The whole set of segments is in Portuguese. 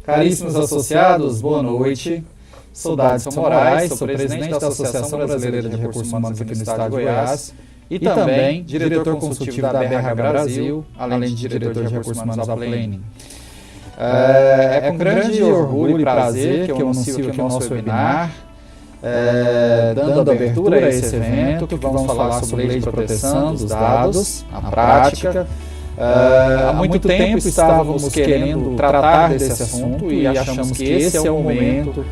Caríssimos associados, boa noite. Sou Dadson Moraes, sou presidente da Associação Brasileira de Recursos Humanos aqui no estado de Goiás e também diretor consultivo da BRH Brasil, além de diretor de Recursos Humanos da Planning. É com grande orgulho e prazer que eu anuncio aqui o nosso webinar, dando abertura a esse evento, que vamos falar sobre lei de proteção dos dados, na prática. Há muito tempo estávamos querendo tratar desse assunto e achamos que esse é o momento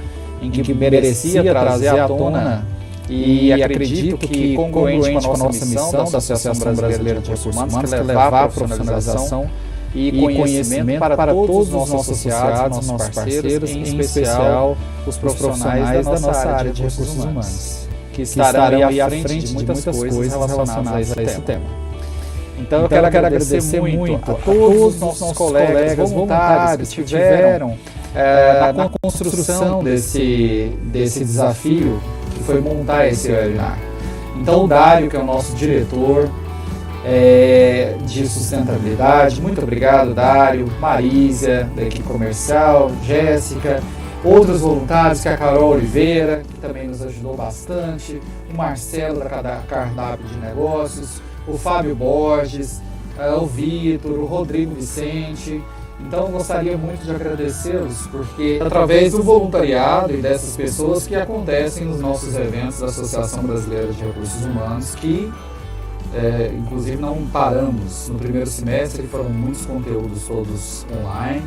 em que merecia trazer à tona, e acredito que congruente com a nossa missão da Associação Brasileira de Recursos Humanos, que é levar a profissionalização e conhecimento para todos os nossos associados, nossos parceiros, em especial os profissionais da nossa área de recursos humanos, que estarão aí à frente de muitas coisas relacionadas a esse tema. Então eu quero agradecer muito a todos os nossos colegas voluntários que tiveram na construção desse desafio, que foi montar esse webinar. Então o Dário, que é o nosso diretor de sustentabilidade, muito obrigado, Dário, Marísia, da equipe comercial, Jéssica, outros voluntários, que é a Carol Oliveira, que também nos ajudou bastante, o Marcelo da Cardápio de Negócios, o Fábio Borges, o Vitor, o Rodrigo Vicente. Então eu gostaria muito de agradecê-los, porque através do voluntariado e dessas pessoas que acontecem nos nossos eventos da Associação Brasileira de Recursos Humanos, que inclusive não paramos. No primeiro semestre foram muitos conteúdos todos online,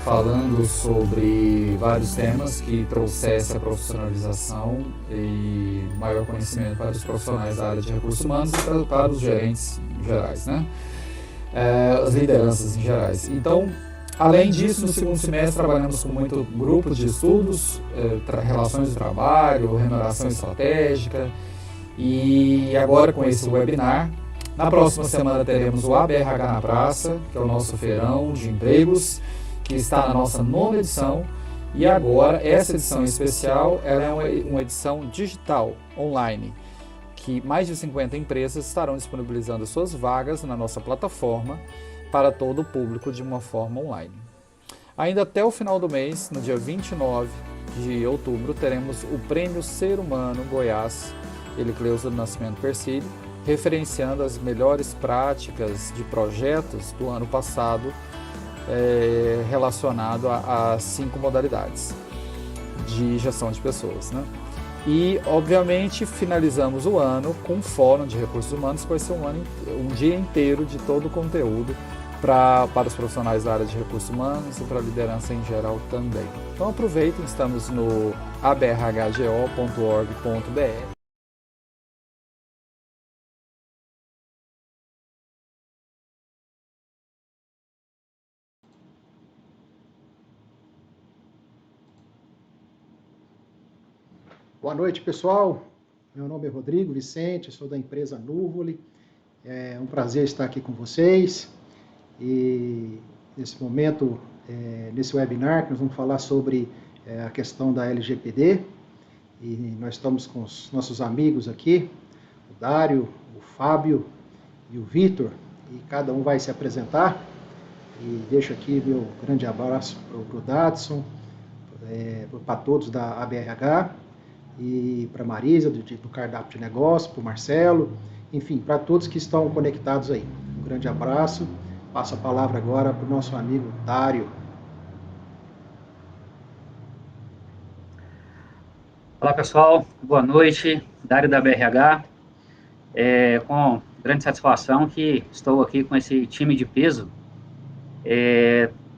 falando sobre vários temas que trouxessem a profissionalização e maior conhecimento para os profissionais da área de recursos humanos e para os gerentes gerais, né? As lideranças em gerais. Então, além disso, no segundo semestre trabalhamos com muito grupos de estudos, relações de trabalho, remuneração estratégica, e agora com esse webinar. Na próxima semana teremos o ABRH na Praça, que é o nosso feirão de empregos, que está na nossa 9ª edição, e agora essa edição especial ela é uma edição digital, online, que mais de 50 empresas estarão disponibilizando suas vagas na nossa plataforma para todo o público de uma forma online. Ainda até o final do mês, no dia 29 de outubro, teremos o Prêmio Ser Humano Goiás, Elicleusa do Nascimento Persílio, referenciando as melhores práticas de projetos do ano passado, relacionado às 5 modalidades de gestão de pessoas, né? E, obviamente, finalizamos o ano com um fórum de recursos humanos, que vai ser um dia inteiro de todo o conteúdo para os profissionais da área de recursos humanos e para a liderança em geral também. Então aproveitem, estamos no abrhgo.org.br. Boa noite, pessoal. Meu nome é Rodrigo Vicente, sou da empresa Nuvoli. É um prazer estar aqui com vocês. E nesse momento, nesse webinar, que nós vamos falar sobre a questão da LGPD. E nós estamos com os nossos amigos aqui, o Dário, o Fábio e o Vitor, e cada um vai se apresentar. E deixo aqui meu grande abraço para o Dadson, para todos da ABRH, e para a Marisa, do Cardápio de Negócios, para o Marcelo, enfim, para todos que estão conectados aí. Um grande abraço. Passo a palavra agora para o nosso amigo Dário. Olá, pessoal. Boa noite. Dário da BRH. Com grande satisfação que estou aqui com esse time de peso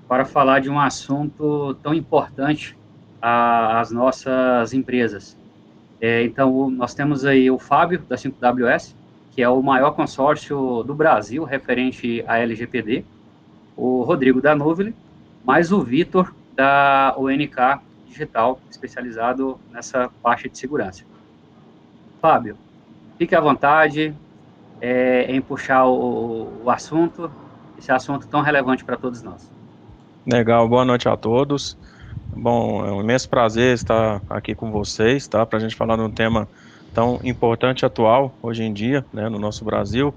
para falar de um assunto tão importante às nossas empresas. Então, nós temos aí o Fábio, da 5WS, que é o maior consórcio do Brasil referente à LGPD, o Rodrigo da Nuvoli, mais o Vitor da ONK Digital, especializado nessa parte de segurança. Fábio, fique à vontade em puxar o assunto, esse assunto tão relevante para todos nós. Legal, boa noite a todos. Bom, é um imenso prazer estar aqui com vocês, tá? Para a gente falar de um tema tão importante e atual hoje em dia, né, no nosso Brasil,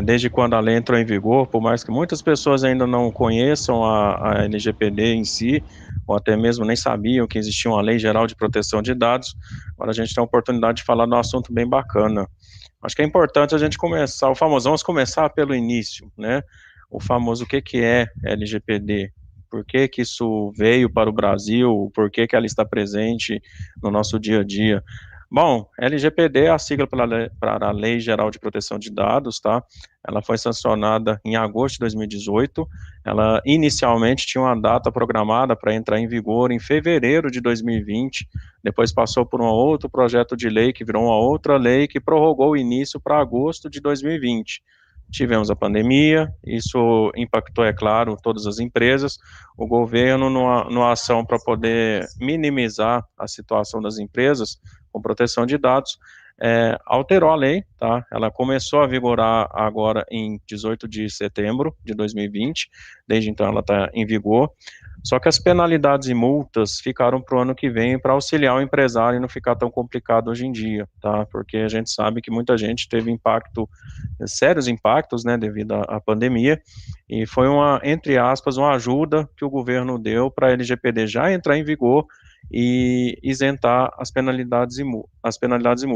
desde quando a lei entrou em vigor, por mais que muitas pessoas ainda não conheçam a LGPD em si, ou até mesmo nem sabiam que existia uma Lei Geral de Proteção de Dados, agora a gente tem a oportunidade de falar de um assunto bem bacana. Acho que é importante a gente começar, o famoso, vamos começar pelo início, né? O famoso, o que é LGPD? Por que que isso veio para o Brasil? Por que que ela está presente no nosso dia a dia? Bom, LGPD é a sigla para a Lei Geral de Proteção de Dados, tá? Ela foi sancionada em agosto de 2018. Ela inicialmente tinha uma data programada para entrar em vigor em fevereiro de 2020. Depois passou por um outro projeto de lei que virou uma outra lei que prorrogou o início para agosto de 2020. Tivemos a pandemia, isso impactou, é claro, todas as empresas. O governo, numa ação para poder minimizar a situação das empresas com proteção de dados, alterou a lei, tá? Ela começou a vigorar agora em 18 de setembro de 2020, desde então ela está em vigor. Só que as penalidades e multas ficaram para o ano que vem para auxiliar o empresário e não ficar tão complicado hoje em dia, tá? Porque a gente sabe que muita gente teve sérios impactos, né, devido à pandemia, e foi entre aspas, uma ajuda que o governo deu para a LGPD já entrar em vigor e isentar as penalidades e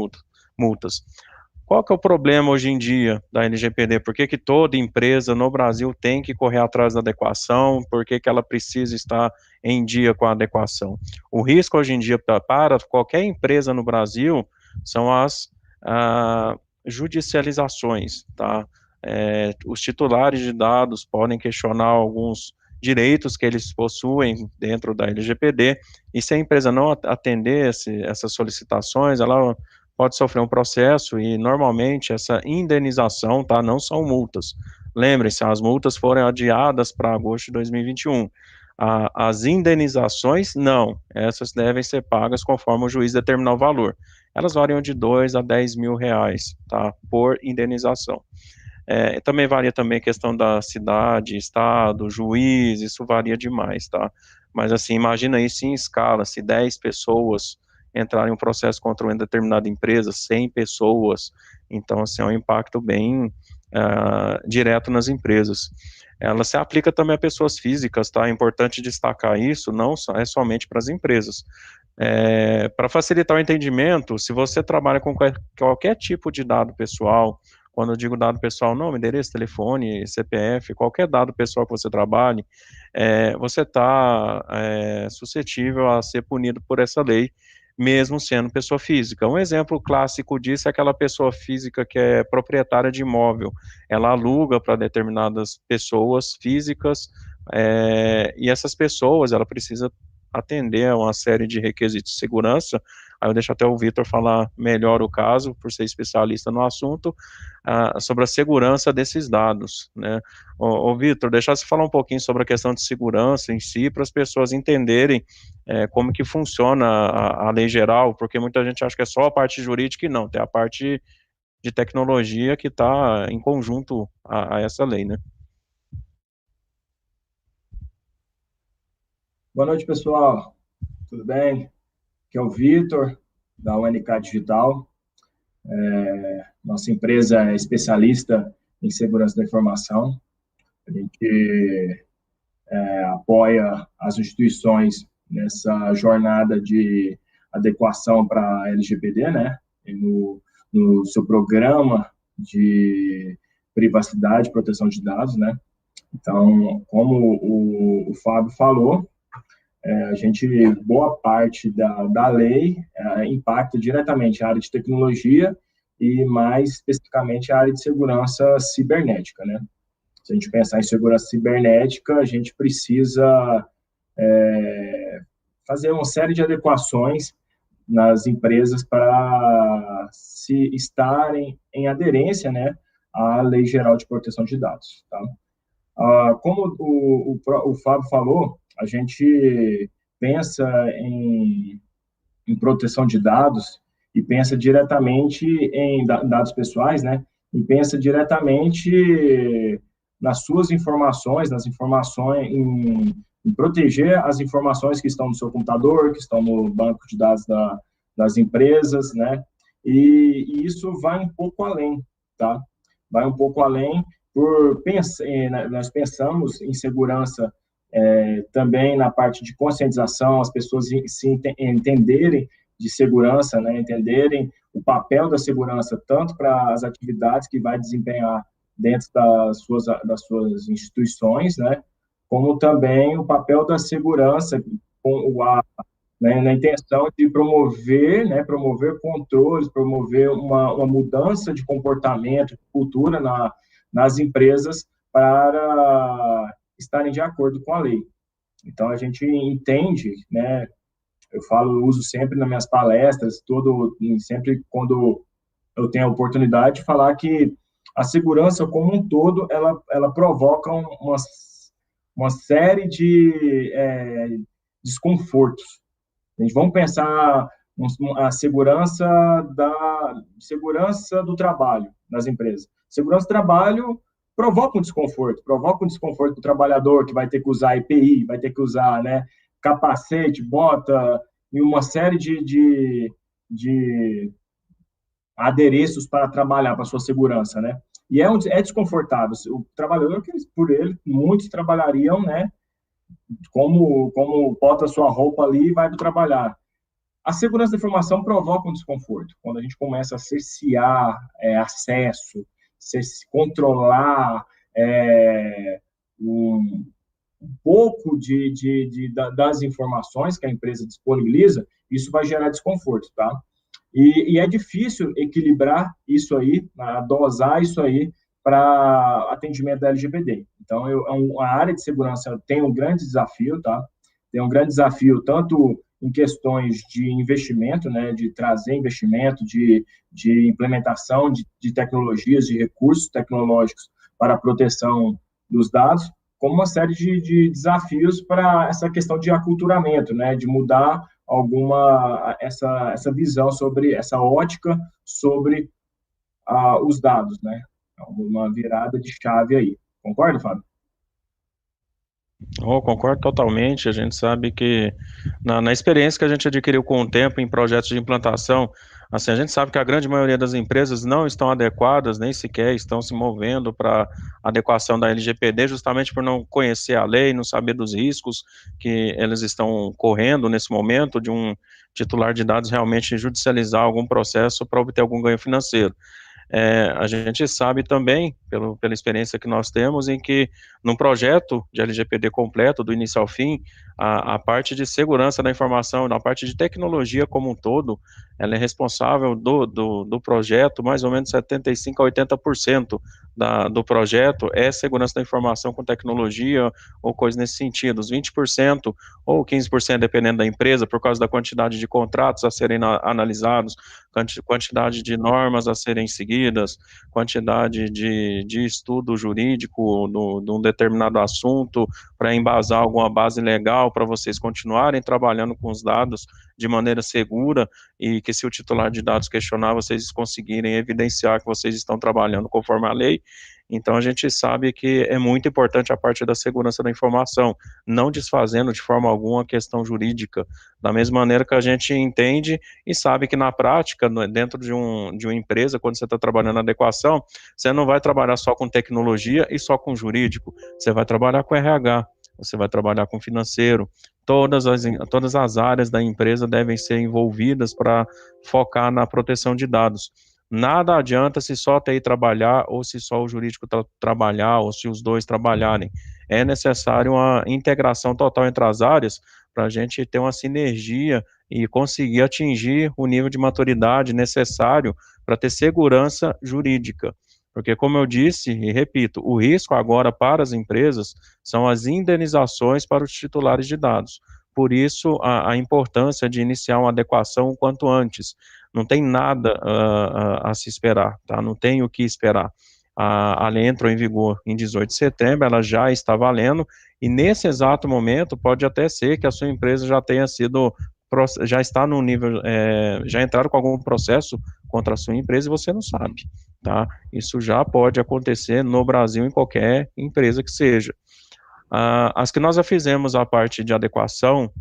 multas. Qual que é o problema hoje em dia da LGPD? Por que que toda empresa no Brasil tem que correr atrás da adequação? Por que que ela precisa estar em dia com a adequação? O risco hoje em dia para qualquer empresa no Brasil são as judicializações, tá? Os titulares de dados podem questionar alguns direitos que eles possuem dentro da LGPD, e se a empresa não atender essas solicitações, ela pode sofrer um processo e, normalmente, essa indenização, tá, não são multas. Lembre-se, as multas foram adiadas para agosto de 2021. As indenizações, não. Essas devem ser pagas conforme o juiz determinar o valor. Elas variam de 2 a 10 mil reais, tá, por indenização. Também varia também a questão da cidade, estado, juiz, isso varia demais, tá? Mas, assim, imagina isso em escala, se 10 pessoas entrarem em um processo contra uma determinada empresa, 100 pessoas, então, assim, é um impacto bem direto nas empresas. Ela se aplica também a pessoas físicas, tá? É importante destacar isso, não é somente para as empresas. Para facilitar o entendimento, se você trabalha com qualquer tipo de dado pessoal, quando eu digo dado pessoal, nome, endereço, telefone, CPF, qualquer dado pessoal que você trabalhe, você está suscetível a ser punido por essa lei, mesmo sendo pessoa física. Um exemplo clássico disso é aquela pessoa física que é proprietária de imóvel. Ela aluga para determinadas pessoas físicas, e essas pessoas, ela precisa atender a uma série de requisitos de segurança. Aí eu deixo até o Vitor falar melhor o caso, por ser especialista no assunto, sobre a segurança desses dados, né? Ô Vitor, deixa eu falar um pouquinho sobre a questão de segurança em si, para as pessoas entenderem como que funciona a lei geral, porque muita gente acha que é só a parte jurídica e não, tem a parte de tecnologia que está em conjunto a essa lei, né? Boa noite, pessoal. Tudo bem? Aqui é o Vitor, da UNK Digital. Nossa empresa é especialista em segurança da informação. A gente apoia as instituições nessa jornada de adequação para a LGPD, né? E no seu programa de privacidade e proteção de dados, né? Então, como o Fábio falou, boa parte da lei impacta diretamente a área de tecnologia e, mais especificamente, a área de segurança cibernética, né? Se a gente pensar em segurança cibernética, a gente precisa fazer uma série de adequações nas empresas para se estarem em aderência, né, à Lei Geral de Proteção de Dados, tá? Como o Fábio falou, a gente pensa em proteção de dados e pensa diretamente em dados pessoais, né? E pensa diretamente nas suas informações, em proteger as informações que estão no seu computador, que estão no banco de dados das empresas, né? e isso vai um pouco além, tá? Vai um pouco além, nós pensamos em segurança também na parte de conscientização, as pessoas se entenderem de segurança, né, entenderem o papel da segurança, tanto para as atividades que vai desempenhar dentro das suas instituições, né, como também o papel da segurança na intenção de promover, né, promover controles, promover uma mudança de comportamento, de cultura nas empresas para estarem de acordo com a lei. Então, a gente entende, né, eu uso sempre nas minhas palestras, sempre quando eu tenho a oportunidade de falar que a segurança como um todo, ela provoca uma série de desconfortos. A gente vamos pensar a segurança do trabalho nas empresas. Segurança do trabalho provoca um desconforto do trabalhador que vai ter que usar EPI, vai ter que usar, né, capacete, bota e uma série de adereços para trabalhar para sua segurança, né? E é desconfortável. O trabalhador, muitos trabalhariam, né, como bota sua roupa ali e vai trabalhar. A segurança da informação provoca um desconforto. Quando a gente começa a cercear acesso, controlar um pouco das informações que a empresa disponibiliza, isso vai gerar desconforto, tá? E é difícil equilibrar isso aí, dosar isso aí para atendimento da LGPD. Então, a área de segurança tem um grande desafio, tá? Tem um grande desafio tanto em questões de investimento, né, de trazer investimento, de implementação de tecnologias, de recursos tecnológicos para a proteção dos dados, como uma série de desafios para essa questão de aculturamento, né, de mudar essa visão sobre, essa ótica sobre os dados, né, uma virada de chave aí. Concorda, Fábio? Oh, concordo totalmente. A gente sabe que na experiência que a gente adquiriu com o tempo em projetos de implantação, assim, a gente sabe que a grande maioria das empresas não estão adequadas, nem sequer estão se movendo para adequação da LGPD, justamente por não conhecer a lei, não saber dos riscos que eles estão correndo nesse momento de um titular de dados realmente judicializar algum processo para obter algum ganho financeiro. A gente sabe também, pela experiência que nós temos, em que num projeto de LGPD completo, do início ao fim, a parte de segurança da informação, na parte de tecnologia como um todo, ela é responsável do projeto, mais ou menos 75% a 80% do projeto é segurança da informação com tecnologia ou coisa nesse sentido. Os 20% ou 15%, dependendo da empresa, por causa da quantidade de contratos a serem analisados, quantidade de normas a serem seguidas, quantidade de estudo jurídico de um determinado assunto para embasar alguma base legal para vocês continuarem trabalhando com os dados de maneira segura e que se o titular de dados questionar, vocês conseguirem evidenciar que vocês estão trabalhando conforme a lei. Então, a gente sabe que é muito importante a parte da segurança da informação, não desfazendo de forma alguma a questão jurídica, da mesma maneira que a gente entende e sabe que na prática, dentro de uma empresa, quando você está trabalhando na adequação, você não vai trabalhar só com tecnologia e só com jurídico, você vai trabalhar com RH, você vai trabalhar com financeiro, todas as áreas da empresa devem ser envolvidas para focar na proteção de dados. Nada adianta se só a TI trabalhar, ou se só o jurídico trabalhar, ou se os dois trabalharem. É necessário uma integração total entre as áreas para a gente ter uma sinergia e conseguir atingir o nível de maturidade necessário para ter segurança jurídica. Porque, como eu disse e repito, o risco agora para as empresas são as indenizações para os titulares de dados. Por isso, a importância de iniciar uma adequação o quanto antes. Não tem nada a se esperar, tá? Não tem o que esperar. A lei entrou em vigor em 18 de setembro, ela já está valendo, e nesse exato momento pode até ser que a sua empresa já tenha sido, já está no nível, já entraram com algum processo contra a sua empresa e você não sabe, tá? Isso já pode acontecer no Brasil em qualquer empresa que seja. As que nós já fizemos a parte de adequação,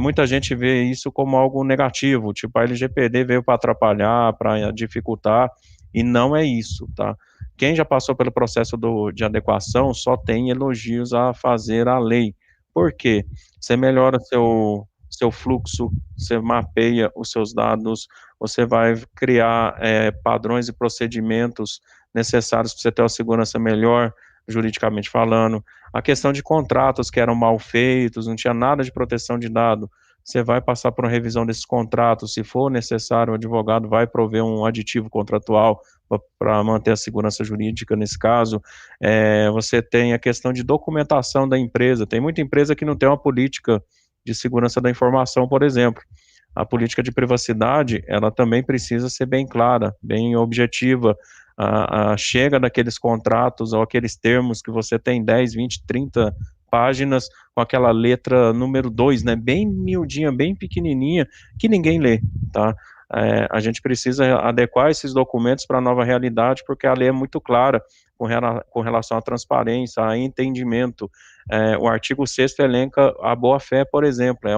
muita gente vê isso como algo negativo, tipo, a LGPD veio para atrapalhar, para dificultar, e não é isso, tá? Quem já passou pelo processo de adequação só tem elogios a fazer à lei. Por quê? Você melhora seu fluxo, você mapeia os seus dados, você vai criar padrões e procedimentos necessários para você ter uma segurança melhor, juridicamente falando. A questão de contratos que eram mal feitos, não tinha nada de proteção de dado, você vai passar por uma revisão desses contratos, se for necessário, o advogado vai prover um aditivo contratual para manter a segurança jurídica nesse caso. Você tem a questão de documentação da empresa, tem muita empresa que não tem uma política de segurança da informação, por exemplo. A política de privacidade, ela também precisa ser bem clara, bem objetiva, chega daqueles contratos ou aqueles termos que você tem 10, 20, 30 páginas com aquela letra número 2, né, bem miudinha, bem pequenininha, que ninguém lê, tá? A gente precisa adequar esses documentos para a nova realidade, porque a lei é muito clara com relação à transparência, a entendimento. O artigo 6º elenca a boa-fé, por exemplo,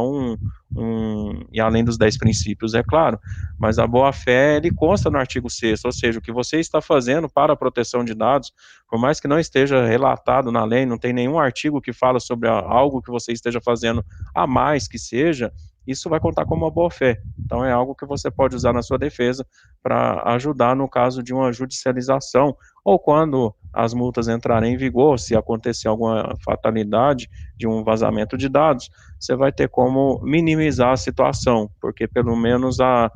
e além dos 10 princípios, é claro, mas a boa-fé, ele consta no artigo 6º, ou seja, o que você está fazendo para a proteção de dados, por mais que não esteja relatado na lei, não tem nenhum artigo que fala sobre algo que você esteja fazendo a mais que seja, isso vai contar como uma boa-fé. Então, é algo que você pode usar na sua defesa para ajudar no caso de uma judicialização, ou quando as multas entrarem em vigor, se acontecer alguma fatalidade de um vazamento de dados, você vai ter como minimizar a situação, porque pelo menos a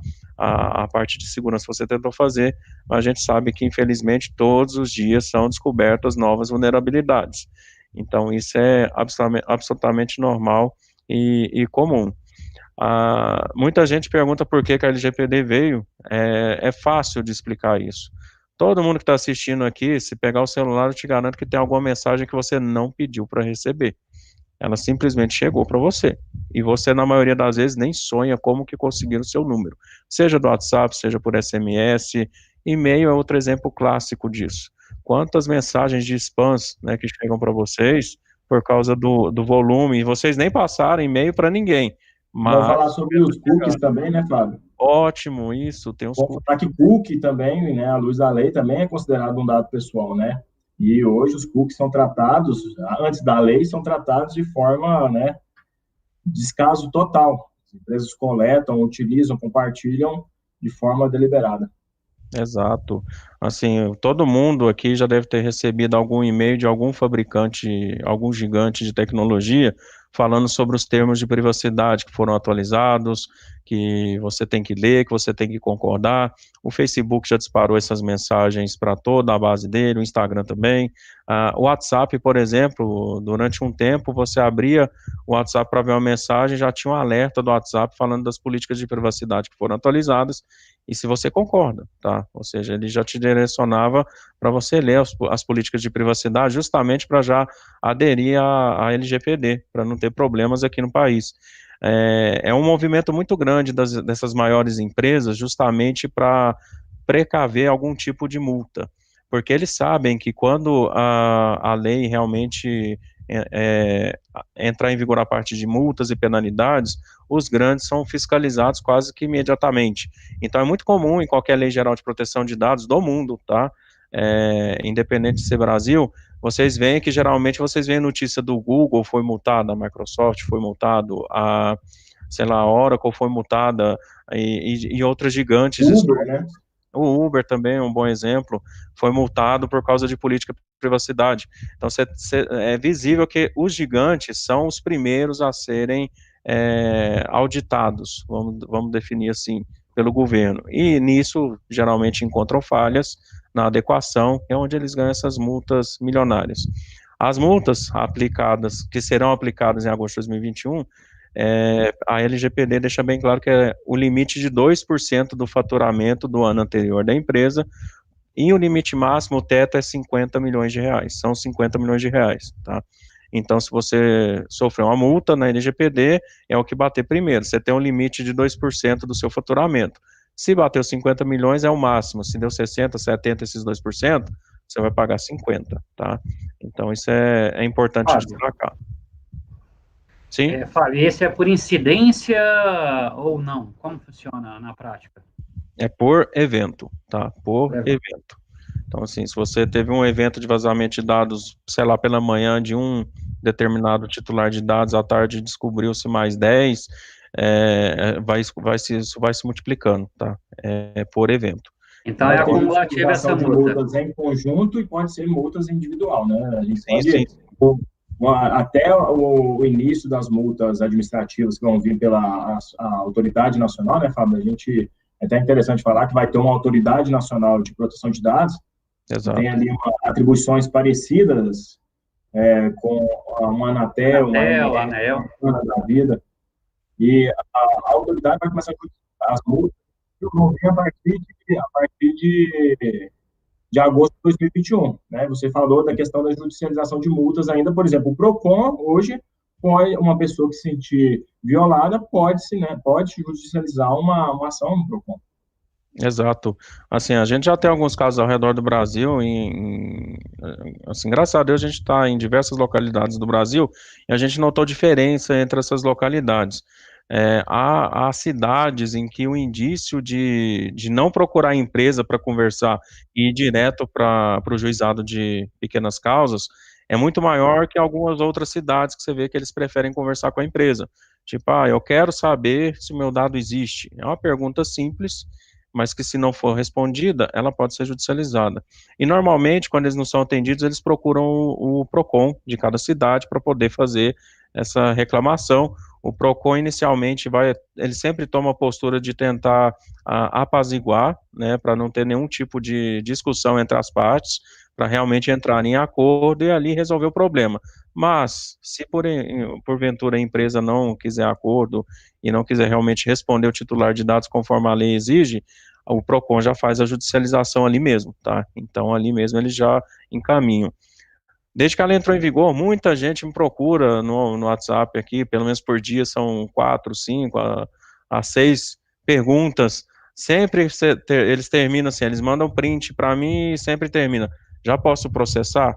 parte de segurança que você tentou fazer, a gente sabe que, infelizmente, todos os dias são descobertas novas vulnerabilidades. Então, isso é absolutamente normal e comum. Muita gente pergunta por que a LGPD veio, é fácil de explicar isso. Todo mundo que está assistindo aqui, se pegar o celular, eu te garanto que tem alguma mensagem que você não pediu para receber. Ela simplesmente chegou para você. E você, na maioria das vezes, nem sonha como que conseguiram o seu número. Seja do WhatsApp, seja por SMS, e-mail é outro exemplo clássico disso. Quantas mensagens de spams, né, que chegam para vocês por causa do volume, e vocês nem passaram e-mail para ninguém. Vamos falar sobre os cookies também, né, Fábio? Ótimo, isso, tem uns cookies. Para que cookie também, né, à luz da lei, também é considerado um dado pessoal, né? E hoje os cookies são tratados, antes da lei, são tratados de forma, né, descaso total. As empresas coletam, utilizam, compartilham de forma deliberada. Exato. Assim, todo mundo aqui já deve ter recebido algum e-mail de algum fabricante, algum gigante de tecnologia, falando sobre os termos de privacidade que foram atualizados, que você tem que ler, que você tem que concordar. O Facebook já disparou essas mensagens para toda a base dele, o Instagram também. O WhatsApp, por exemplo, durante um tempo, você abria o WhatsApp para ver uma mensagem, já tinha um alerta do WhatsApp falando das políticas de privacidade que foram atualizadas, e se você concorda, tá? Ou seja, ele já te direcionava para você ler as políticas de privacidade, justamente para já aderir à LGPD, para não ter problemas aqui no país. É um movimento muito grande dessas maiores empresas, justamente para precaver algum tipo de multa, porque eles sabem que quando a lei realmente entrar em vigor a parte de multas e penalidades, os grandes são fiscalizados quase que imediatamente. Então é muito comum em qualquer lei geral de proteção de dados do mundo, tá? Independente de ser Brasil, vocês veem que geralmente vocês veem notícia do Google foi multada, a Microsoft foi multado, sei lá, a Oracle foi multada e outras gigantes. Uber, né? O Uber também é um bom exemplo, foi multado por causa de política de privacidade. Então, é visível que os gigantes são os primeiros a serem auditados, vamos definir assim, pelo governo. E nisso, geralmente, encontram falhas na adequação, é onde eles ganham essas multas milionárias. As multas aplicadas, que serão aplicadas em agosto de 2021, a LGPD deixa bem claro que é o limite de 2% do faturamento do ano anterior da empresa, e o limite máximo, o teto é 50 milhões de reais, são 50 milhões de reais, tá? Então, se você sofrer uma multa na LGPD, é o que bater primeiro, você tem um limite de 2% do seu faturamento. Se bateu 50 milhões, é o máximo, se deu 60, 70, esses 2%, você vai pagar 50, tá? Então, isso é importante destacar. Sim, Fábio, esse é por incidência ou não? Como funciona na prática? é por evento, tá? Por Por exemplo. evento. Então, assim, se você teve um evento de vazamento de dados, sei lá, pela manhã de um determinado titular de dados, à tarde descobriu-se mais 10, isso vai se multiplicando, tá? É por evento. Então é Pode ter Então, acumulativa essa judicialização de multa. multas em conjunto e pode ser multas individual, né? A gente sim, sim, pode, até o início das multas administrativas que vão vir pela a autoridade nacional, né, Fábio? A gente, é até interessante falar que vai ter uma autoridade nacional de proteção de dados, que tem exato. ali atribuições parecidas com uma Anatel, uma Anatel, ANEEL, Anel. uma da vida, e a autoridade vai começar a as multas que vão vir a partir de agosto de 2021, né? Você falou da questão da judicialização de multas ainda, por exemplo, o Procon hoje pode, uma pessoa que se sentir violada pode judicializar uma ação no Procon. Exato. Assim, a gente já tem alguns casos ao redor do Brasil, assim, graças a Deus a gente está em diversas localidades do Brasil e a gente notou diferença entre essas localidades. Há cidades em que o indício de não procurar empresa para conversar e ir direto para o juizado de pequenas causas é muito maior que algumas outras cidades que você vê que eles preferem conversar com a empresa. Tipo, eu quero saber se o meu dado existe. É uma pergunta simples, mas que se não for respondida, ela pode ser judicializada. E normalmente, quando eles não são atendidos, eles procuram o PROCON de cada cidade para poder fazer essa reclamação. O PROCON inicialmente ele sempre toma a postura de tentar apaziguar, né, para não ter nenhum tipo de discussão entre as partes, para realmente entrar em acordo e ali resolver o problema. Mas, se porventura a empresa não quiser acordo e não quiser realmente responder o titular de dados conforme a lei exige, o PROCON já faz a judicialização ali mesmo, tá? Então, ali mesmo eles já encaminham. Desde que ela entrou em vigor, muita gente me procura no WhatsApp aqui, pelo menos por dia, são 4, 5 a 6 perguntas. Sempre eles terminam assim, eles mandam print para mim e sempre termina. Já posso processar?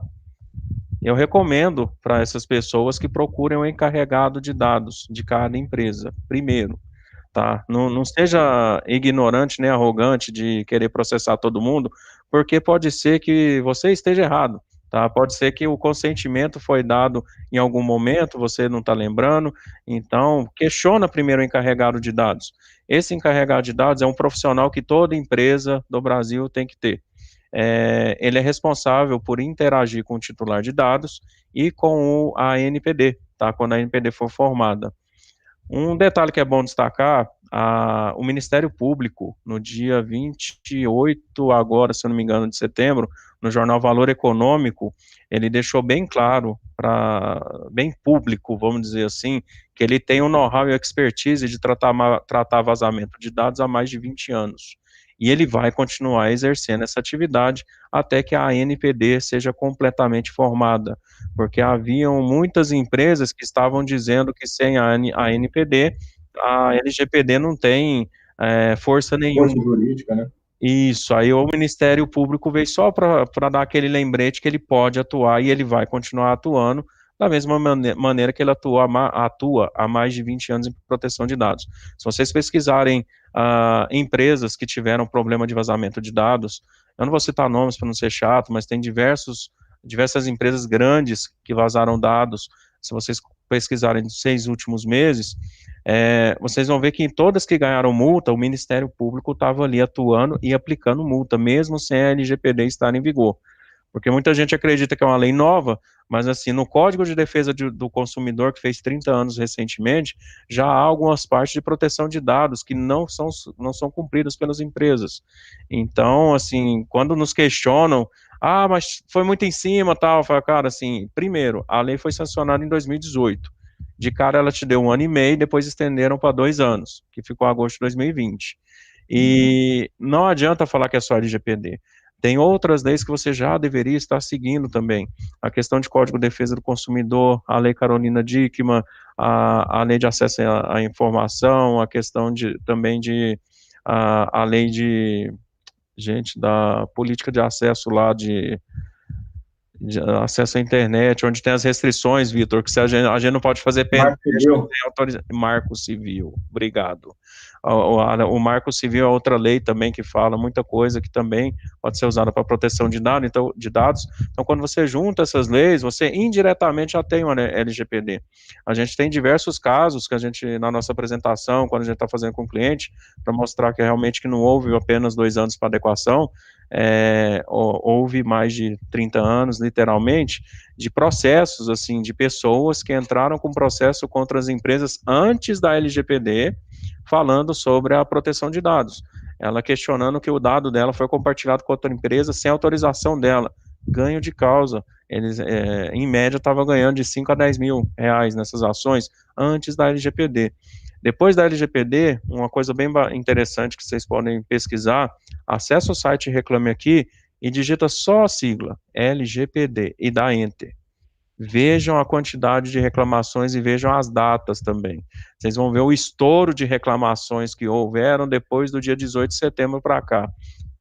Eu recomendo para essas pessoas que procurem o encarregado de dados de cada empresa, primeiro, tá? Não seja ignorante nem arrogante de querer processar todo mundo, porque pode ser que você esteja errado, tá? Pode ser que o consentimento foi dado em algum momento, você não está lembrando, então questiona primeiro o encarregado de dados. Esse encarregado de dados é um profissional que toda empresa do Brasil tem que ter. Ele é responsável por interagir com o titular de dados e com a ANPD, tá? Quando a ANPD for formada. Um detalhe que é bom destacar, o Ministério Público, no dia 28 agora, se eu não me engano, de setembro, no jornal Valor Econômico, ele deixou bem claro, bem público, vamos dizer assim, que ele tem um know-how e expertise de tratar vazamento de dados há mais de 20 anos. E ele vai continuar exercendo essa atividade até que a ANPD seja completamente formada, porque haviam muitas empresas que estavam dizendo que sem a ANPD, a LGPD não tem força nenhuma. Força jurídica, né? Isso, aí o Ministério Público veio só para dar aquele lembrete que ele pode atuar e ele vai continuar atuando da mesma maneira que ele atua há mais de 20 anos em proteção de dados. Se vocês pesquisarem empresas que tiveram problema de vazamento de dados, eu não vou citar nomes para não ser chato, mas tem diversas empresas grandes que vazaram dados. Se vocês pesquisarem nos 6 últimos meses, vocês vão ver que em todas que ganharam multa, o Ministério Público estava ali atuando e aplicando multa, mesmo sem a LGPD estar em vigor. Porque muita gente acredita que é uma lei nova, mas assim, no Código de Defesa do Consumidor, que fez 30 anos recentemente, já há algumas partes de proteção de dados que não são cumpridas pelas empresas. Então, assim, quando nos questionam, mas foi muito em cima, tal, fala, cara, assim, primeiro, a lei foi sancionada em 2018. De cara ela te deu 1 ano e meio, depois estenderam para 2 anos, que ficou agosto de 2020. E não adianta falar que é só LGPD. Tem outras leis que você já deveria estar seguindo também. A questão de Código de Defesa do Consumidor, a Lei Carolina Dickmann, a Lei de Acesso à Informação, a questão também de a lei da política de acesso lá de acesso à internet, onde tem as restrições, Vitor, que a gente não pode fazer Marco Civil, obrigado. O Marco Civil é outra lei também que fala muita coisa que também pode ser usada para proteção de dados. Então, quando você junta essas leis, você indiretamente já tem uma LGPD. A gente tem diversos casos que a gente, na nossa apresentação, quando a gente está fazendo com o cliente, para mostrar que realmente que não houve apenas 2 anos para adequação, houve mais de 30 anos, literalmente, de processos, assim, de pessoas que entraram com processo contra as empresas antes da LGPD, falando sobre a proteção de dados. Ela questionando que o dado dela foi compartilhado com outra empresa sem autorização dela. Ganho de causa. Eles, em média, estavam ganhando de 5 a 10 mil reais nessas ações antes da LGPD. Depois da LGPD, uma coisa bem interessante que vocês podem pesquisar, acessa o site Reclame Aqui e digita só a sigla, LGPD, e dá Enter. Vejam a quantidade de reclamações e vejam as datas também. Vocês vão ver o estouro de reclamações que houveram depois do dia 18 de setembro para cá.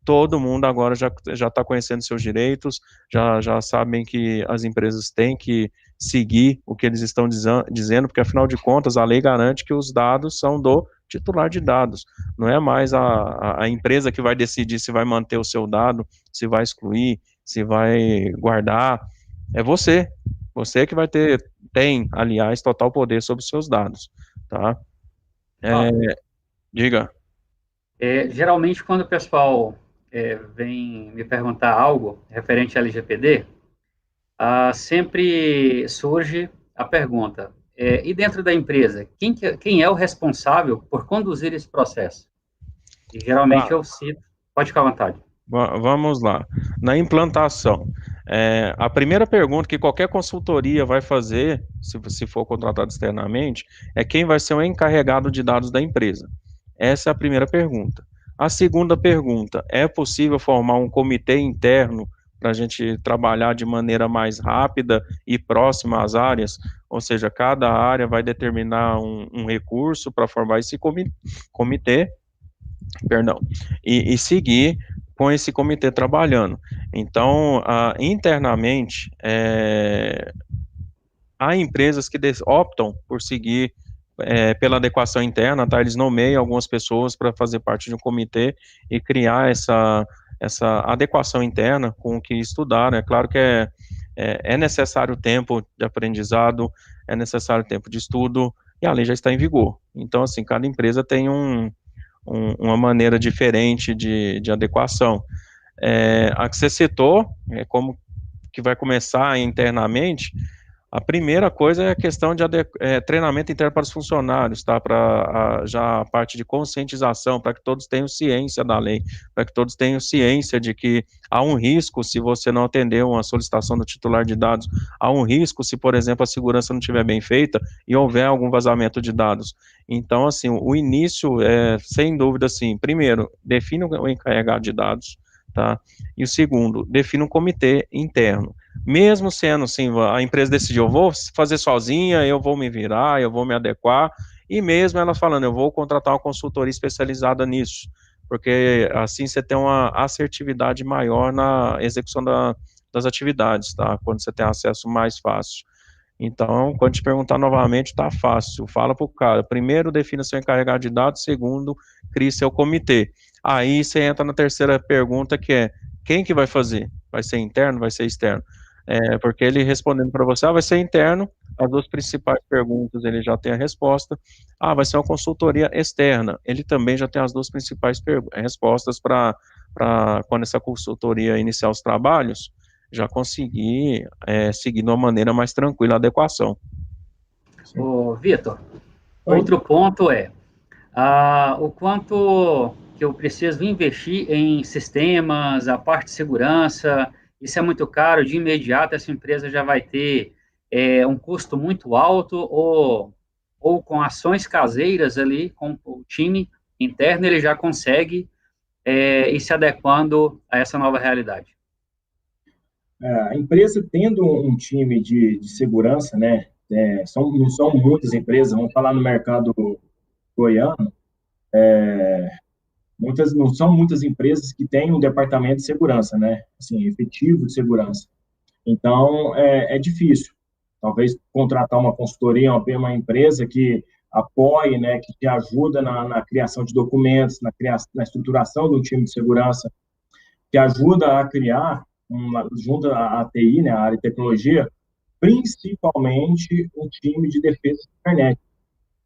Todo mundo agora já está conhecendo seus direitos, já sabem que as empresas têm que seguir o que eles estão dizendo, porque afinal de contas a lei garante que os dados são do titular de dados, não é mais a empresa que vai decidir se vai manter o seu dado, se vai excluir, se vai guardar, é você que vai tem, aliás, total poder sobre os seus dados, tá? Diga. Geralmente, quando o pessoal vem me perguntar algo referente à LGPD, sempre surge a pergunta, e dentro da empresa, quem é o responsável por conduzir esse processo? E geralmente eu cito, pode ficar à vontade. Vamos lá. Na implantação, a primeira pergunta que qualquer consultoria vai fazer, se for contratado externamente, é quem vai ser o encarregado de dados da empresa. Essa é a primeira pergunta. A segunda pergunta, é possível formar um comitê interno para a gente trabalhar de maneira mais rápida e próxima às áreas? Ou seja, cada área vai determinar um recurso para formar esse comitê, e seguir com esse comitê trabalhando. Então, internamente, há empresas que optam por seguir pela adequação interna, tá? Eles nomeiam algumas pessoas para fazer parte de um comitê e criar essa adequação interna com o que estudaram. É claro que é necessário tempo de aprendizado, é necessário tempo de estudo, e a lei já está em vigor. Então, assim, cada empresa tem uma maneira diferente de adequação. A que você citou, como que vai começar internamente, a primeira coisa é a questão de treinamento interno para os funcionários, tá? Para já a parte de conscientização, para que todos tenham ciência da lei, para que todos tenham ciência de que há um risco se você não atender uma solicitação do titular de dados, há um risco se, por exemplo, a segurança não estiver bem feita e houver algum vazamento de dados. Então, assim, o início sem dúvida, assim, primeiro, define o encarregado de dados, tá? E o segundo, define um comitê interno. Mesmo sendo assim, a empresa decidiu, eu vou fazer sozinha, eu vou me virar, eu vou me adequar, e mesmo ela falando, eu vou contratar uma consultoria especializada nisso, porque assim você tem uma assertividade maior na execução das atividades, tá? Quando você tem acesso mais fácil. Então, quando te perguntar novamente, tá fácil. Fala pro cara, primeiro defina seu encarregado de dados, segundo, crie seu comitê. Aí você entra na terceira pergunta, que é, quem que vai fazer? Vai ser interno, vai ser externo? Porque ele respondendo para você, vai ser interno, as duas principais perguntas ele já tem a resposta, vai ser uma consultoria externa, ele também já tem as duas principais respostas para quando essa consultoria iniciar os trabalhos, já conseguir seguir de uma maneira mais tranquila a adequação. Ô, Vitor, outro ponto é o quanto que eu preciso investir em sistemas, a parte de segurança. Isso é muito caro, de imediato essa empresa já vai ter um custo muito alto, ou com ações caseiras ali, com o time interno, ele já consegue ir se adequando a essa nova realidade. A empresa tendo um time de segurança, né, não são muitas empresas, vamos falar no mercado goiano, não são muitas empresas que têm um departamento de segurança, né, assim, efetivo de segurança. Então, é difícil. Talvez contratar uma consultoria, uma empresa que apoie, né, que te ajuda na criação de documentos, na estruturação de um time de segurança, que ajuda a criar, junto à TI, né, a área de tecnologia, principalmente um time de defesa cibernética.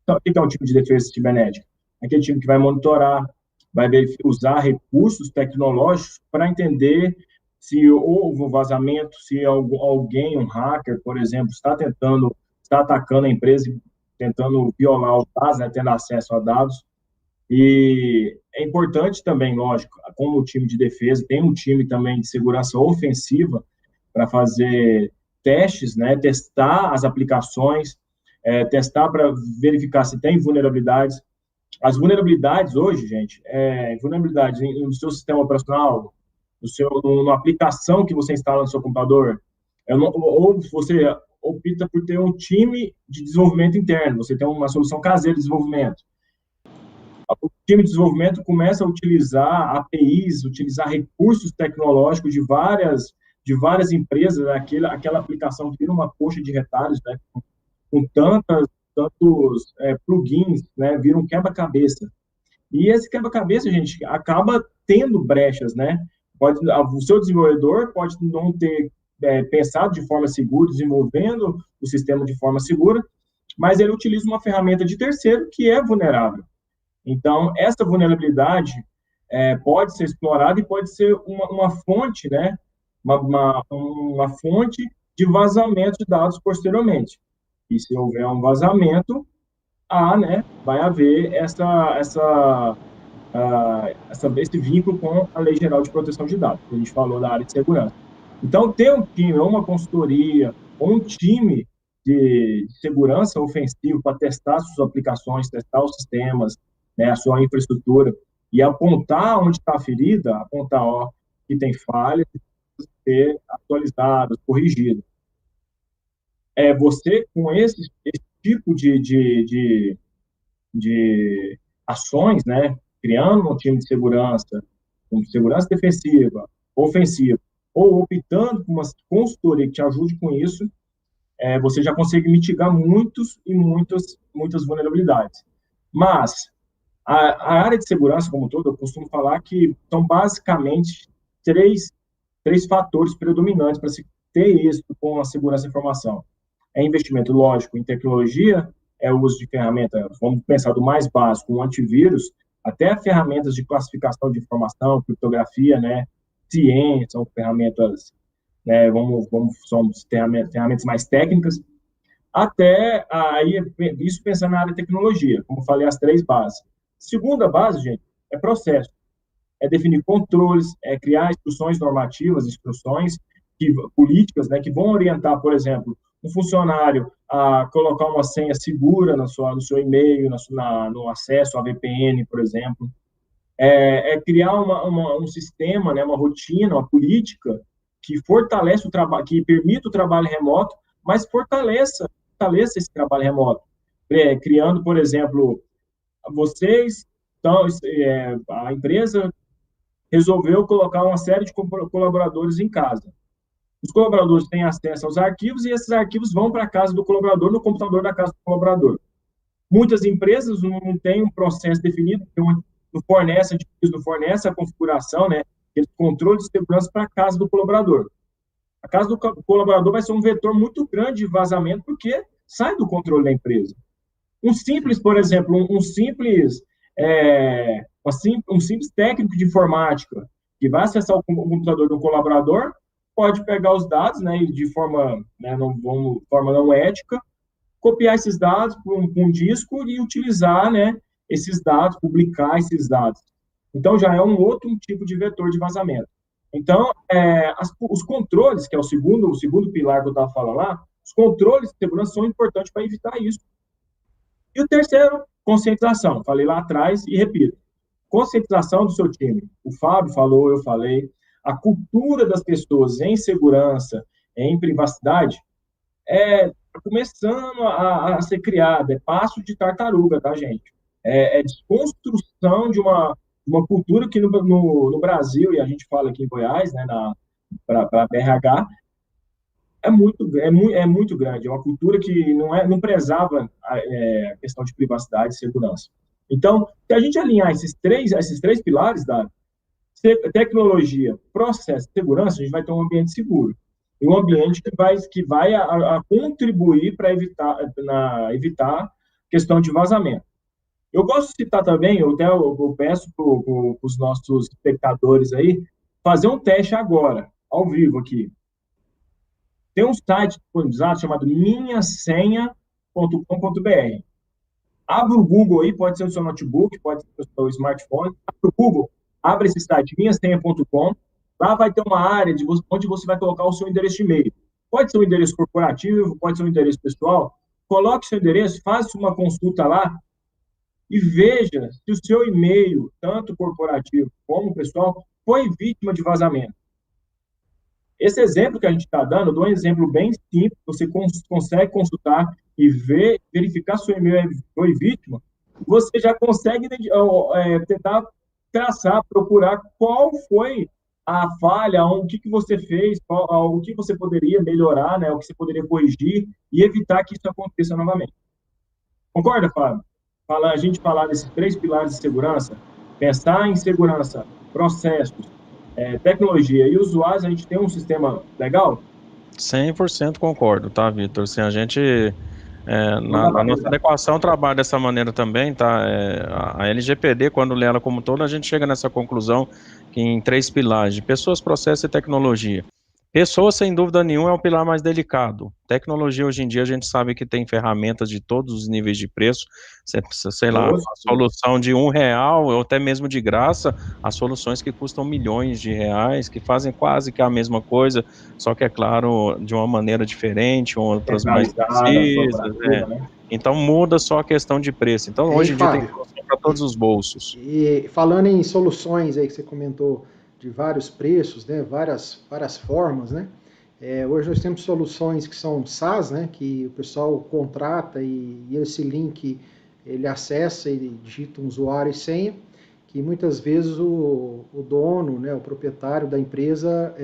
Então, o que é um time de defesa cibernética? É aquele time que vai monitorar, vai usar recursos tecnológicos para entender se houve um vazamento, se alguém, um hacker, por exemplo, está atacando a empresa e tentando violar os dados, né, tendo acesso a dados. E é importante também, lógico, como o time de defesa, tem um time também de segurança ofensiva para fazer testes, né, testar as aplicações, testar para verificar se tem vulnerabilidades. As vulnerabilidades hoje, gente, vulnerabilidades no seu sistema operacional, numa aplicação que você instala no seu computador, ou você opta por ter um time de desenvolvimento interno, você tem uma solução caseira de desenvolvimento. O time de desenvolvimento começa a utilizar APIs, utilizar recursos tecnológicos de várias empresas, aquela aplicação vira uma coxa de retalhos, né, com tantos plugins, né, vira um quebra-cabeça. E esse quebra-cabeça, gente, acaba tendo brechas, né? O seu desenvolvedor pode não ter pensado de forma segura, desenvolvendo o sistema de forma segura, mas ele utiliza uma ferramenta de terceiro que é vulnerável. Então, essa vulnerabilidade pode ser explorada e pode ser uma fonte, né? Uma fonte de vazamento de dados posteriormente. E se houver um vazamento, né, vai haver esse vínculo com a Lei Geral de Proteção de Dados, que a gente falou da área de segurança. Então, ter um time, ou uma consultoria, ou um time de segurança ofensivo para testar suas aplicações, testar os sistemas, né, a sua infraestrutura, e apontar onde está a ferida, apontar que tem falhas, ser atualizadas, corrigidas. Você, com esse tipo de ações, né, criando um time de segurança, com segurança defensiva, ofensiva, ou optando por uma consultoria que te ajude com isso, você já consegue mitigar muitas vulnerabilidades. Mas a área de segurança como um todo, eu costumo falar que são basicamente três fatores predominantes para se ter êxito com a segurança da informação. É investimento, lógico, em tecnologia, é o uso de ferramentas, vamos pensar do mais básico, um antivírus, até ferramentas de classificação de informação, criptografia, né, ciência, são ferramentas, né, são ferramentas mais técnicas, até aí, isso pensando na área de tecnologia, como falei, as três bases. Segunda base, gente, é processo. É definir controles, é criar instruções normativas, políticas, né, que vão orientar, por exemplo, um funcionário a colocar uma senha segura no seu e-mail, no acesso à VPN, por exemplo. Criar um sistema, né, uma rotina, uma política que fortalece o trabalho, que permita o trabalho remoto, mas fortaleça esse trabalho remoto. Criando, por exemplo, a empresa resolveu colocar uma série de colaboradores em casa. Os colaboradores têm acesso aos arquivos e esses arquivos vão para a casa do colaborador, no computador da casa do colaborador. Muitas empresas não têm um processo definido, não fornece a configuração, né, aquele controle de segurança para a casa do colaborador. A casa do colaborador vai ser um vetor muito grande de vazamento, porque sai do controle da empresa. Por exemplo, um simples técnico de informática que vai acessar o computador do colaborador pode pegar os dados, né, de forma não ética, copiar esses dados para um disco e utilizar, né, esses dados, publicar esses dados. Então, já é um outro tipo de vetor de vazamento. Então, os controles, que é o segundo pilar que eu estava falando lá, os controles de segurança são importantes para evitar isso. E o terceiro, conscientização. Falei lá atrás e repito. Conscientização do seu time. O Fábio falou, eu falei. A cultura das pessoas em segurança, em privacidade, começando a ser criada. É passo de tartaruga, tá, gente? É desconstrução de uma cultura que no Brasil, e a gente fala aqui em Goiás, né, para BRH, é muito grande. É uma cultura que não prezava a questão de privacidade e segurança. Então, se a gente alinhar esses três pilares da tecnologia, processo e segurança, a gente vai ter um ambiente seguro. E um ambiente que vai a contribuir para evitar questão de vazamento. Eu gosto de citar também, eu peço para os nossos espectadores aí, fazer um teste agora, ao vivo aqui. Tem um site disponibilizado chamado minhasenha.com.br. Abre o Google aí, pode ser no seu notebook, pode ser no seu smartphone. Abre o Google, abre esse site, minhasenha.com. Lá vai ter uma área onde você vai colocar o seu endereço de e-mail. Pode ser um endereço corporativo, pode ser um endereço pessoal. Coloque seu endereço, faça uma consulta lá e veja se o seu e-mail, tanto corporativo como pessoal, foi vítima de vazamento. Esse exemplo que a gente está dando, eu dou um exemplo bem simples, você consegue consultar e verificar se o e-mail foi vítima, você já consegue tentar traçar, procurar qual foi a falha, o que você fez, o que você poderia melhorar, né, o que você poderia corrigir e evitar que isso aconteça novamente. Concorda, Fábio? A gente falar desses três pilares de segurança, pensar em segurança, processos, tecnologia e usuários, a gente tem um sistema legal? 100% concordo, tá, Vitor? Assim, a gente, na nossa adequação, trabalha dessa maneira também, tá? A LGPD, quando lê ela como toda, a gente chega nessa conclusão que em três pilares, de pessoas, processo e tecnologia. Pessoas, sem dúvida nenhuma, é o pilar mais delicado. Tecnologia, hoje em dia, a gente sabe que tem ferramentas de todos os níveis de preço, sei lá, a solução de R$1, ou até mesmo de graça, as soluções que custam milhões de reais, que fazem quase que a mesma coisa, só que, é claro, de uma maneira diferente, outras mais precisas, né? Então, muda só a questão de preço. Então, hoje em dia, tem solução para todos os bolsos. E falando em soluções aí que você comentou, de vários preços, né, várias formas, né? Hoje nós temos soluções que são SaaS, né, que o pessoal contrata e esse link ele acessa e digita um usuário e senha, que muitas vezes o dono, né, o proprietário da empresa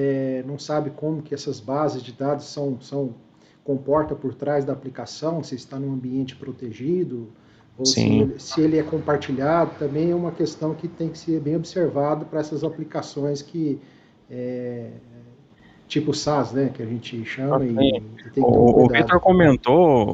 não sabe como que essas bases de dados comporta por trás da aplicação, se está num ambiente protegido, ou se ele é compartilhado, também é uma questão que tem que ser bem observada para essas aplicações que tipo SaaS, né, que a gente chama e tem que ter um cuidado. O Vitor comentou,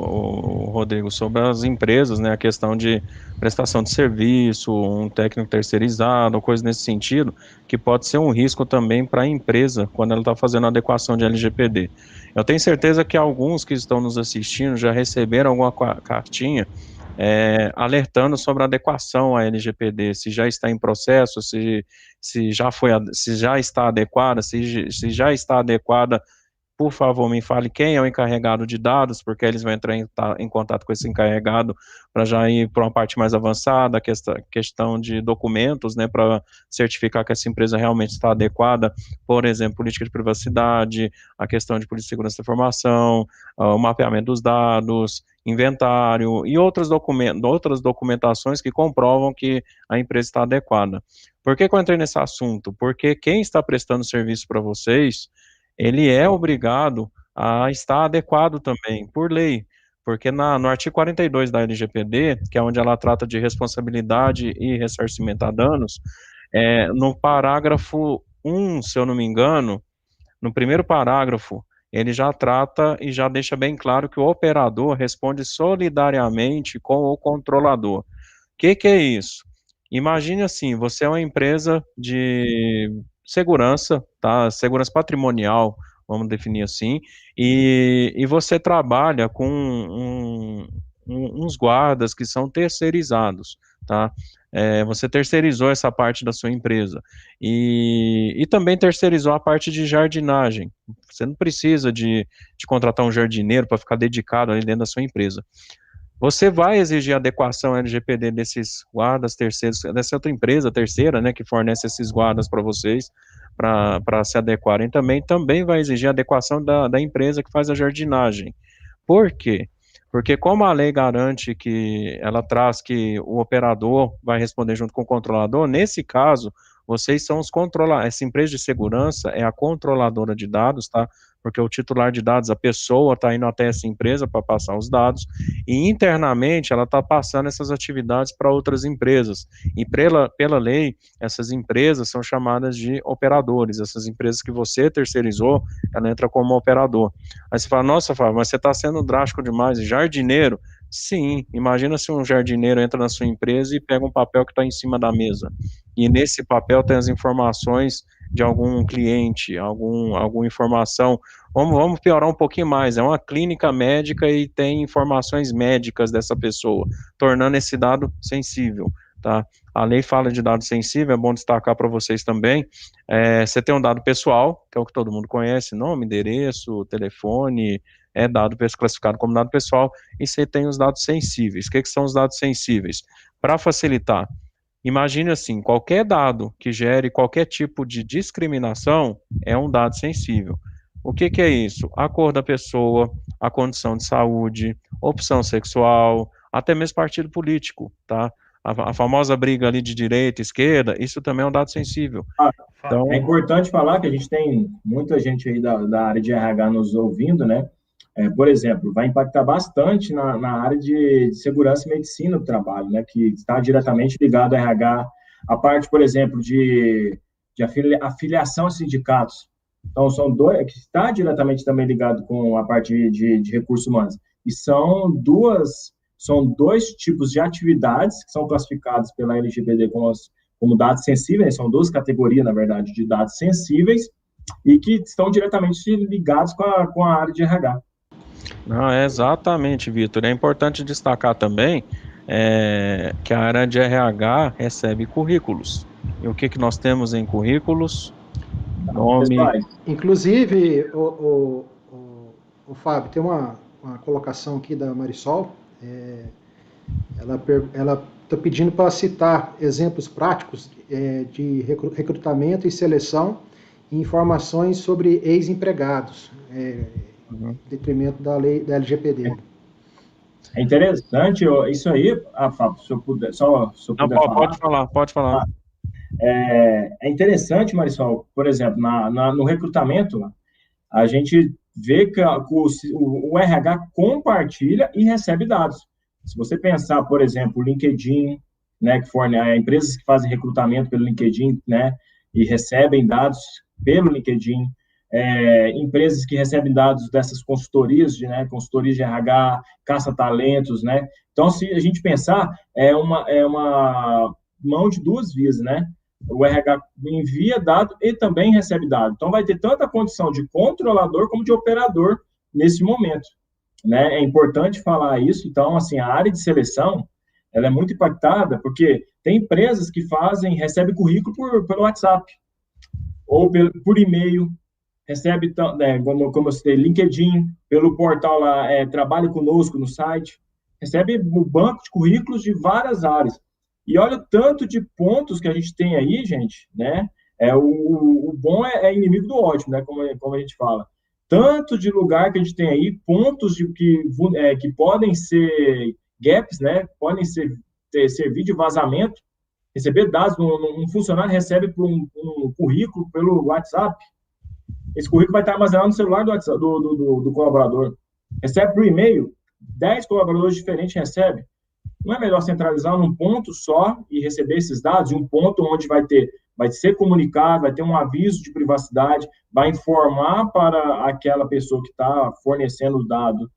Rodrigo, sobre as empresas, né, a questão de prestação de serviço, um técnico terceirizado, coisa nesse sentido, que pode ser um risco também para a empresa quando ela está fazendo a adequação de LGPD. Eu tenho certeza que alguns que estão nos assistindo já receberam alguma cartinha alertando sobre a adequação à LGPD, se já está em processo, se já está adequada, se já está adequada. Por favor, me fale quem é o encarregado de dados, porque eles vão entrar em contato com esse encarregado para já ir para uma parte mais avançada, questão de documentos, né, para certificar que essa empresa realmente está adequada, por exemplo, política de privacidade, a questão de política de segurança da informação, o mapeamento dos dados, inventário e outras documentações que comprovam que a empresa está adequada. Por que eu entrei nesse assunto? Porque quem está prestando serviço para vocês, ele é obrigado a estar adequado também, por lei, porque no artigo 42 da LGPD, que é onde ela trata de responsabilidade e ressarcimento a danos, no parágrafo 1, se eu não me engano, no primeiro parágrafo, ele já trata e já deixa bem claro que o operador responde solidariamente com o controlador. O que é isso? Imagine assim, você é uma empresa de segurança, tá? Segurança patrimonial, vamos definir assim, e você trabalha com uns guardas que são terceirizados, tá? Você terceirizou essa parte da sua empresa e também terceirizou a parte de jardinagem. Você não precisa de contratar um jardineiro para ficar dedicado ali dentro da sua empresa. Você vai exigir adequação LGPD desses guardas terceiros, dessa outra empresa terceira, né, que fornece esses guardas para vocês, para se adequarem também vai exigir adequação da empresa que faz a jardinagem. Por quê? Porque como a lei garante que ela traz que o operador vai responder junto com o controlador, nesse caso, vocês são os controladores, essa empresa de segurança é a controladora de dados, tá? porque o titular de dados, a pessoa está indo até essa empresa para passar os dados, e internamente ela está passando essas atividades para outras empresas, e pela lei, essas empresas são chamadas de operadores, essas empresas que você terceirizou, ela entra como operador. Aí você fala, nossa, Fábio, mas você está sendo drástico demais, jardineiro? Sim, imagina se um jardineiro entra na sua empresa e pega um papel que está em cima da mesa, e nesse papel tem as informações de algum cliente, alguma informação, vamos piorar um pouquinho mais, é uma clínica médica e tem informações médicas dessa pessoa, tornando esse dado sensível, tá? A lei fala de dado sensível, é bom destacar para vocês também, você tem um dado pessoal, que é o que todo mundo conhece, nome, endereço, telefone, é dado classificado como dado pessoal, e você tem os dados sensíveis. O que são os dados sensíveis? Para facilitar, imagine assim, qualquer dado que gere qualquer tipo de discriminação é um dado sensível. O que é isso? A cor da pessoa, a condição de saúde, opção sexual, até mesmo partido político, tá? A famosa briga ali de direita, esquerda, isso também é um dado sensível. Então, é importante falar que a gente tem muita gente aí da área de RH nos ouvindo, né? Por exemplo, vai impactar bastante na área de segurança e medicina do trabalho, né, que está diretamente ligado ao RH, a parte, por exemplo, de afiliação a sindicatos. Então, são dois, que está diretamente também ligado com a parte de recursos humanos. E são dois tipos de atividades que são classificadas pela LGPD como dados sensíveis, são duas categorias, na verdade, de dados sensíveis, e que estão diretamente ligados com a área de RH. Não, exatamente, Vitor. É importante destacar também que a área de RH recebe currículos. E o que nós temos em currículos? Nome. Inclusive, o Fábio, tem uma colocação aqui da Marisol. Ela está pedindo para citar exemplos práticos de recrutamento e seleção e informações sobre ex-empregados. Em detrimento da lei da LGPD. É interessante isso aí, Fábio, se eu puder falar. Pode falar. É interessante, Marisol, por exemplo, no recrutamento, a gente vê que o RH compartilha e recebe dados. Se você pensar, por exemplo, o LinkedIn, né, que empresas que fazem recrutamento pelo LinkedIn, né, e recebem dados pelo LinkedIn, empresas que recebem dados dessas consultorias de RH, caça-talentos, né? Então, se a gente pensar, é uma mão de duas vias, né? O RH envia dado e também recebe dado. Então, vai ter tanta condição de controlador como de operador nesse momento, né? É importante falar isso. Então, assim, a área de seleção, ela é muito impactada porque tem empresas que recebem currículo pelo WhatsApp ou por e-mail, recebe, como eu citei, LinkedIn, pelo portal lá, Trabalhe Conosco no site, recebe um banco de currículos de várias áreas. E olha o tanto de pontos que a gente tem aí, gente, né? O bom é inimigo do ótimo, né? Como a gente fala. Tanto de lugar que a gente tem aí, pontos que podem ser gaps, né? Podem servir de vazamento. Receber dados, um funcionário recebe um currículo pelo WhatsApp. Esse currículo vai estar armazenado no celular do colaborador. Recebe por e-mail, 10 colaboradores diferentes recebem. Não é melhor centralizar num ponto só e receber esses dados, um ponto onde vai ser comunicado, vai ter um aviso de privacidade, vai informar para aquela pessoa que está fornecendo o dado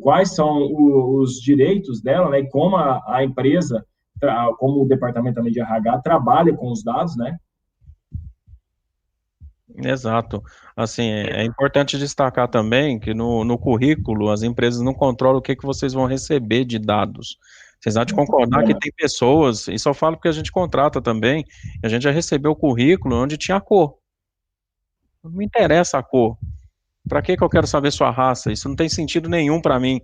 quais são os direitos dela, né, e como a empresa, como o departamento também de RH trabalha com os dados, né? Exato. Assim, é importante destacar também que no currículo as empresas não controlam o que vocês vão receber de dados. Vocês há de concordar que tem pessoas, e só falo porque a gente contrata também, a gente já recebeu o currículo onde tinha a cor. Não me interessa a cor. Para que eu quero saber sua raça? Isso não tem sentido nenhum para mim.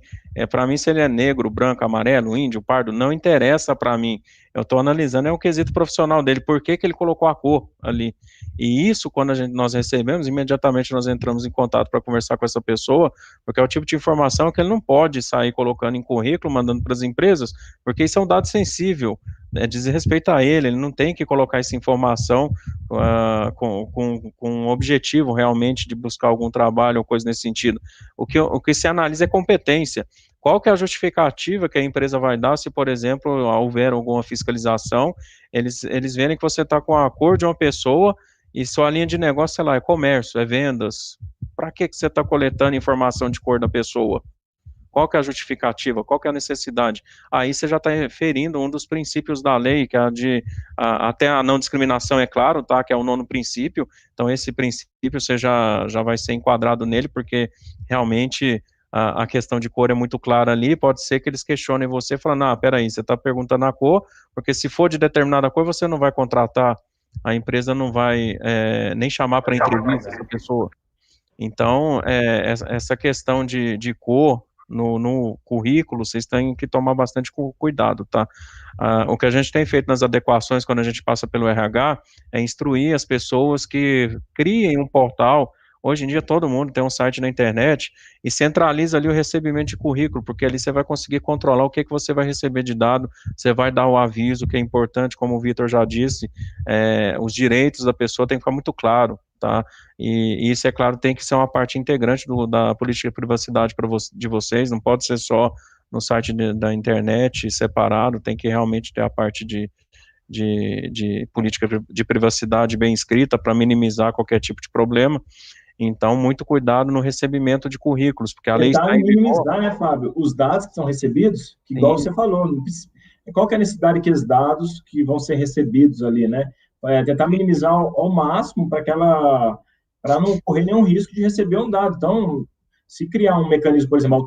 Para mim, se ele é negro, branco, amarelo, índio, pardo, não interessa para mim. Eu estou analisando o quesito profissional dele, por que ele colocou a cor ali. E isso, quando nós recebemos, imediatamente nós entramos em contato para conversar com essa pessoa, porque é o tipo de informação que ele não pode sair colocando em currículo, mandando para as empresas, porque isso é um dado sensível. diz respeito a ele não tem que colocar essa informação com o objetivo realmente de buscar algum trabalho ou coisa nesse sentido. O que se analisa é competência. Qual que é a justificativa que a empresa vai dar se, por exemplo, houver alguma fiscalização, eles verem que você está com a cor de uma pessoa e sua linha de negócio, sei lá, é comércio, é vendas. Para que você está coletando informação de cor da pessoa? Qual que é a justificativa? Qual que é a necessidade? Aí você já está referindo um dos princípios da lei, que é até a não discriminação, é claro, tá? Que é o 9º princípio. Então, esse princípio você já vai ser enquadrado nele, porque realmente a questão de cor é muito clara ali. Pode ser que eles questionem você, falando, peraí, você está perguntando a cor, porque se for de determinada cor, você não vai contratar, a empresa não vai nem chamar para entrevista essa pessoa. Então, essa questão de cor no currículo, vocês têm que tomar bastante cuidado, tá? O que a gente tem feito nas adequações, quando a gente passa pelo RH, é instruir as pessoas que criem um portal. Hoje em dia todo mundo tem um site na internet e centraliza ali o recebimento de currículo, porque ali você vai conseguir controlar o que você vai receber de dado, você vai dar o aviso, que é importante, como o Vitor já disse, os direitos da pessoa tem que ficar muito claro, tá? E isso, é claro, tem que ser uma parte integrante da política de privacidade de vocês, não pode ser só no site da internet separado, tem que realmente ter a parte de política de privacidade bem escrita para minimizar qualquer tipo de problema. Então, muito cuidado no recebimento de currículos, porque a lei está em minimizar, né, Fábio, os dados que são recebidos, que igual você falou, qual que é a necessidade daqueles dados que vão ser recebidos ali, né? Tentar minimizar ao máximo para não correr nenhum risco de receber um dado. Então, se criar um mecanismo, por exemplo,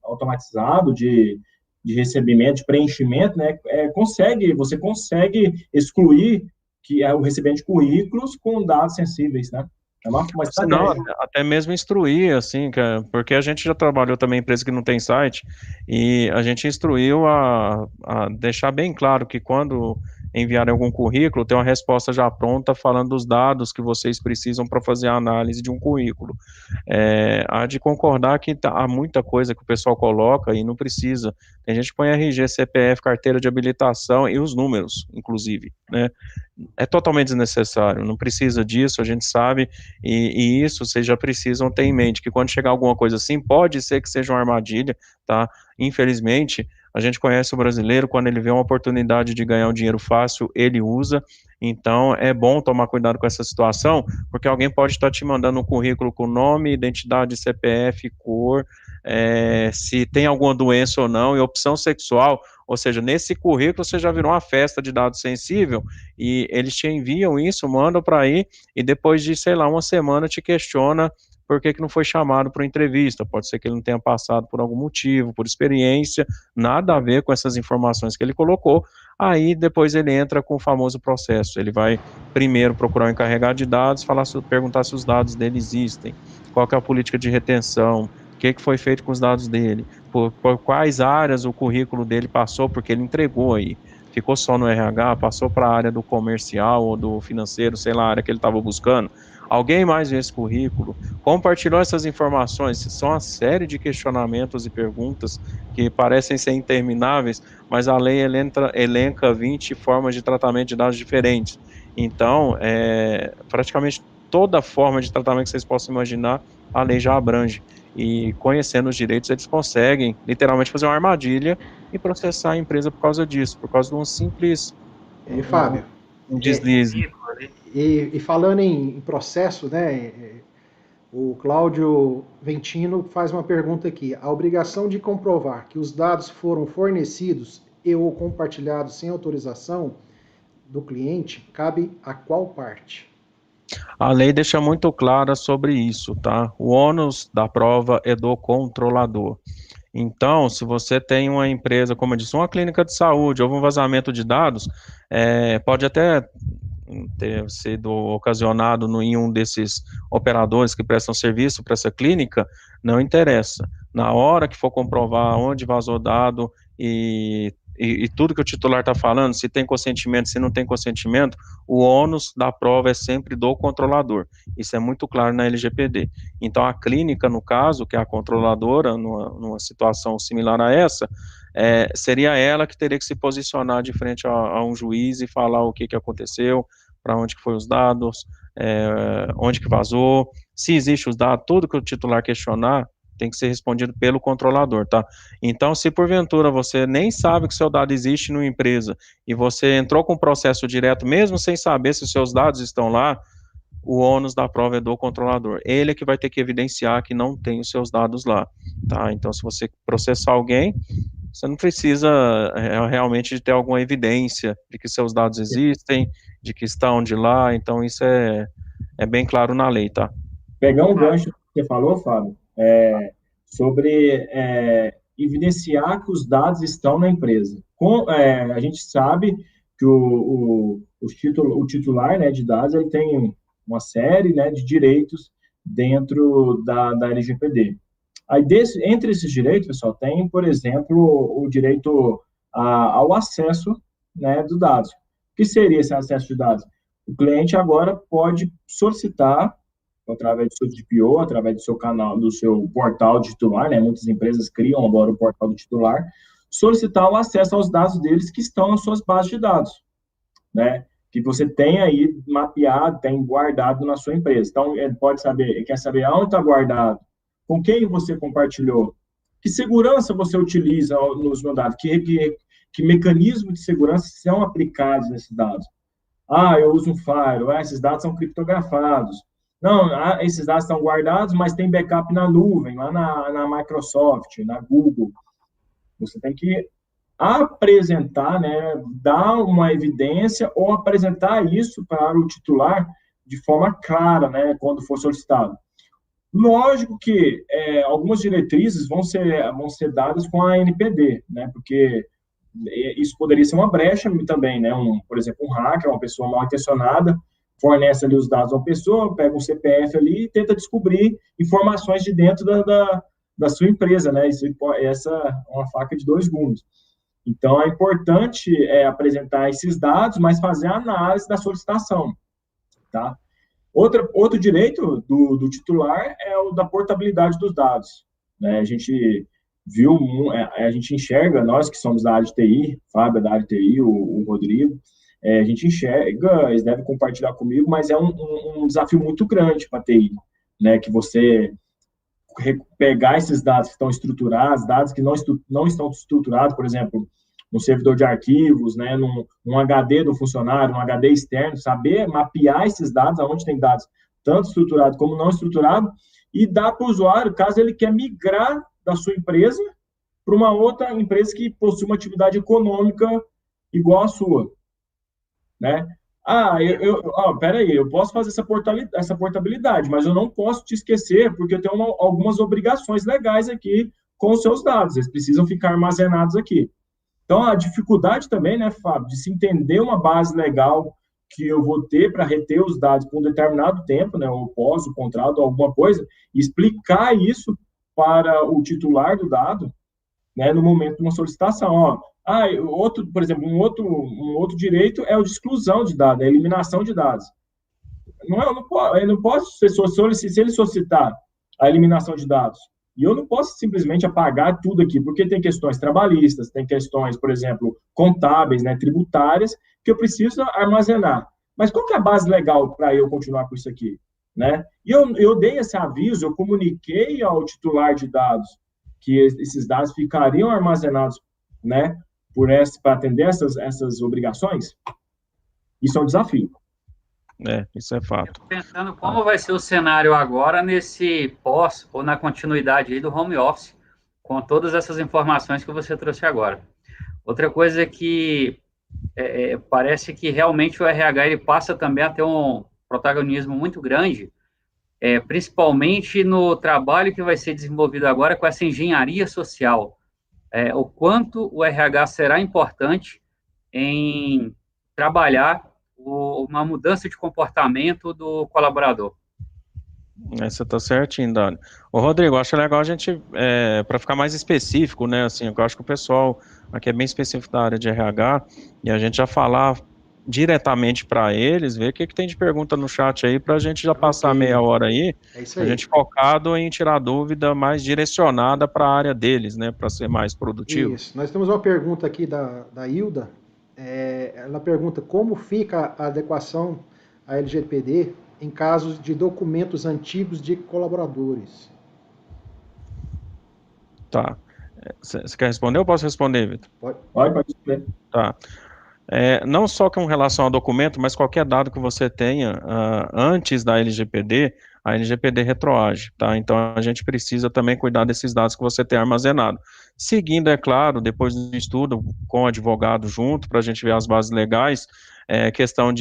automatizado de recebimento, de preenchimento, né, você consegue excluir o recebimento de currículos com dados sensíveis, né? É uma não, até mesmo instruir, assim, porque a gente já trabalhou também em empresa que não tem site, e a gente instruiu a deixar bem claro que quando enviarem algum currículo, tem uma resposta já pronta falando dos dados que vocês precisam para fazer a análise de um currículo. Há de concordar que há muita coisa que o pessoal coloca e não precisa. Tem gente que põe RG, CPF, carteira de habilitação e os números, inclusive, né? É totalmente desnecessário, não precisa disso, a gente sabe, e isso vocês já precisam ter em mente, que quando chegar alguma coisa assim, pode ser que seja uma armadilha, tá? Infelizmente, a gente conhece o brasileiro, quando ele vê uma oportunidade de ganhar um dinheiro fácil, ele usa. Então, é bom tomar cuidado com essa situação, porque alguém pode estar te mandando um currículo com nome, identidade, CPF, cor, se tem alguma doença ou não, e opção sexual, ou seja, nesse currículo você já virou uma festa de dados sensível, e eles te enviam isso, mandam para aí, e depois de, sei lá, uma semana te questiona por que não foi chamado para entrevista. Pode ser que ele não tenha passado por algum motivo, por experiência, nada a ver com essas informações que ele colocou. Aí depois ele entra com o famoso processo. Ele vai primeiro procurar o encarregado de dados, perguntar se os dados dele existem, qual que é a política de retenção, o que foi feito com os dados dele, por quais áreas o currículo dele passou, porque ele entregou aí. Ficou só no RH, passou para a área do comercial ou do financeiro, sei lá, a área que ele estava buscando. Alguém mais viu esse currículo? Compartilhou essas informações? São uma série de questionamentos e perguntas que parecem ser intermináveis, mas a lei elenca 20 formas de tratamento de dados diferentes. Então, praticamente toda forma de tratamento que vocês possam imaginar, a lei já abrange. E conhecendo os direitos, eles conseguem literalmente fazer uma armadilha e processar a empresa por causa disso, por causa de um simples Fábio, um deslize. E falando em processo, né, o Cláudio Ventino faz uma pergunta aqui. A obrigação de comprovar que os dados foram fornecidos e ou compartilhados sem autorização do cliente cabe a qual parte? A lei deixa muito clara sobre isso, tá? O ônus da prova é do controlador. Então, se você tem uma empresa, como eu disse, uma clínica de saúde, houve um vazamento de dados, pode até ter sido ocasionado em um desses operadores que prestam serviço para essa clínica, não interessa. Na hora que for comprovar onde vazou dado e e tudo que o titular está falando, se tem consentimento, se não tem consentimento, o ônus da prova é sempre do controlador. Isso é muito claro na LGPD. Então, a clínica, no caso, que é a controladora, numa situação similar a essa, seria ela que teria que se posicionar de frente a um juiz e falar o que aconteceu, para onde que foi os dados, onde que vazou, se existe os dados, tudo que o titular questionar, tem que ser respondido pelo controlador, tá? Então, se porventura você nem sabe que seu dado existe numa empresa e você entrou com o processo direto, mesmo sem saber se os seus dados estão lá, o ônus da prova é do controlador. Ele é que vai ter que evidenciar que não tem os seus dados lá, tá? Então, se você processar alguém, você não precisa realmente de ter alguma evidência de que seus dados existem, de que estão de lá, então isso é bem claro na lei, tá? Pegar um gancho que você falou, Fábio, sobre evidenciar que os dados estão na empresa. A gente sabe que o titular, né, de dados, ele tem uma série, né, de direitos dentro da LGPD. Aí, entre esses direitos, pessoal, tem, por exemplo, o direito ao acesso, né, dos dados. O que seria esse acesso de dados? O cliente agora pode solicitar, através do seu DPO, através do seu canal, do seu portal de titular, né? Muitas empresas criam agora o portal do titular, solicitar o acesso aos dados deles que estão nas suas bases de dados, né? Que você tem aí mapeado, tem guardado na sua empresa. Então, ele quer saber aonde está guardado, com quem você compartilhou, que segurança você utiliza nos meus dados, que mecanismos de segurança são aplicados nesses dados. Eu uso um firewall, esses dados são criptografados. Não, esses dados estão guardados, mas tem backup na nuvem, lá na Microsoft, na Google. Você tem que apresentar, né, dar uma evidência ou apresentar isso para o titular de forma clara, né, quando for solicitado. Lógico que algumas diretrizes vão ser dadas com a ANPD, né, porque isso poderia ser uma brecha também, né, por exemplo, um hacker, uma pessoa mal intencionada, fornece ali os dados a uma pessoa, pega um CPF ali e tenta descobrir informações de dentro da sua empresa, né? Essa é uma faca de dois gumes. Então, é importante apresentar esses dados, mas fazer a análise da solicitação, tá? Outro direito do titular é o da portabilidade dos dados, né? A gente enxerga, nós que somos da área de TI, Fábio é da área de TI, o Rodrigo, a gente enxerga, eles devem compartilhar comigo, mas é um desafio muito grande para a TI, né? Que você pegar esses dados que estão estruturados, dados que não estão estruturados, por exemplo, no servidor de arquivos, né? Num HD do funcionário, num HD externo, saber mapear esses dados, aonde tem dados tanto estruturados como não estruturados, e dar para o usuário, caso ele quer migrar da sua empresa para uma outra empresa que possui uma atividade econômica igual à sua. Né? Peraí, eu posso fazer essa portabilidade, mas eu não posso te esquecer, porque eu tenho algumas obrigações legais aqui com os seus dados, eles precisam ficar armazenados aqui. Então, a dificuldade também, né, Fábio, de se entender uma base legal que eu vou ter para reter os dados por um determinado tempo, né, ou pós o contrato, alguma coisa, e explicar isso para o titular do dado, né, no momento de uma solicitação. Por exemplo, um outro direito é o de exclusão de dados, a eliminação de dados. Eu não posso, se ele solicitar a eliminação de dados, e eu não posso simplesmente apagar tudo aqui, porque tem questões trabalhistas, tem questões, por exemplo, contábeis, né, tributárias, que eu preciso armazenar. Mas qual que é a base legal para eu continuar com isso aqui? Né? E eu dei esse aviso, eu comuniquei ao titular de dados que esses dados ficariam armazenados, né, para atender essas obrigações. Isso é um desafio. Isso é fato. Pensando como vai ser o cenário agora nesse pós ou na continuidade aí do home office, com todas essas informações que você trouxe agora. Outra coisa é que parece que realmente o RH ele passa também a ter um protagonismo muito grande, principalmente no trabalho que vai ser desenvolvido agora com essa engenharia social. O quanto o RH será importante em trabalhar uma mudança de comportamento do colaborador. Você está certinho, Dani. Ô, Rodrigo, acho legal a gente, para ficar mais específico, né, assim, eu acho que o pessoal aqui é bem específico da área de RH, e a gente já falar diretamente para eles, ver o que tem de pergunta no chat aí, para a gente já passar Ok. meia hora aí, É isso a aí. gente focado em tirar dúvida mais direcionada para a área deles, né, para ser mais produtivo. Isso. Nós temos uma pergunta aqui da Hilda. Ela pergunta como fica a adequação à LGPD em casos de documentos antigos de colaboradores. Tá. Você quer responder ou posso responder, Vitor? Pode responder. Tá. Não só com relação ao documento, mas qualquer dado que você tenha antes da LGPD, a LGPD retroage, tá? Então a gente precisa também cuidar desses dados que você tem armazenado. Seguindo, é claro, depois do estudo com o advogado junto, para a gente ver as bases legais, questão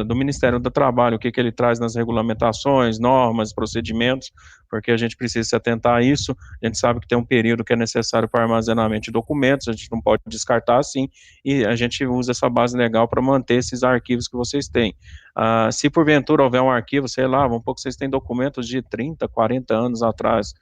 do Ministério do Trabalho, o que ele traz nas regulamentações, normas, procedimentos, porque a gente precisa se atentar a isso. A gente sabe que tem um período que é necessário para armazenamento de documentos, a gente não pode descartar assim, e a gente usa essa base legal para manter esses arquivos que vocês têm. Se porventura houver um arquivo, sei lá, vamos supor que vocês têm documentos de 30, 40 anos atrás,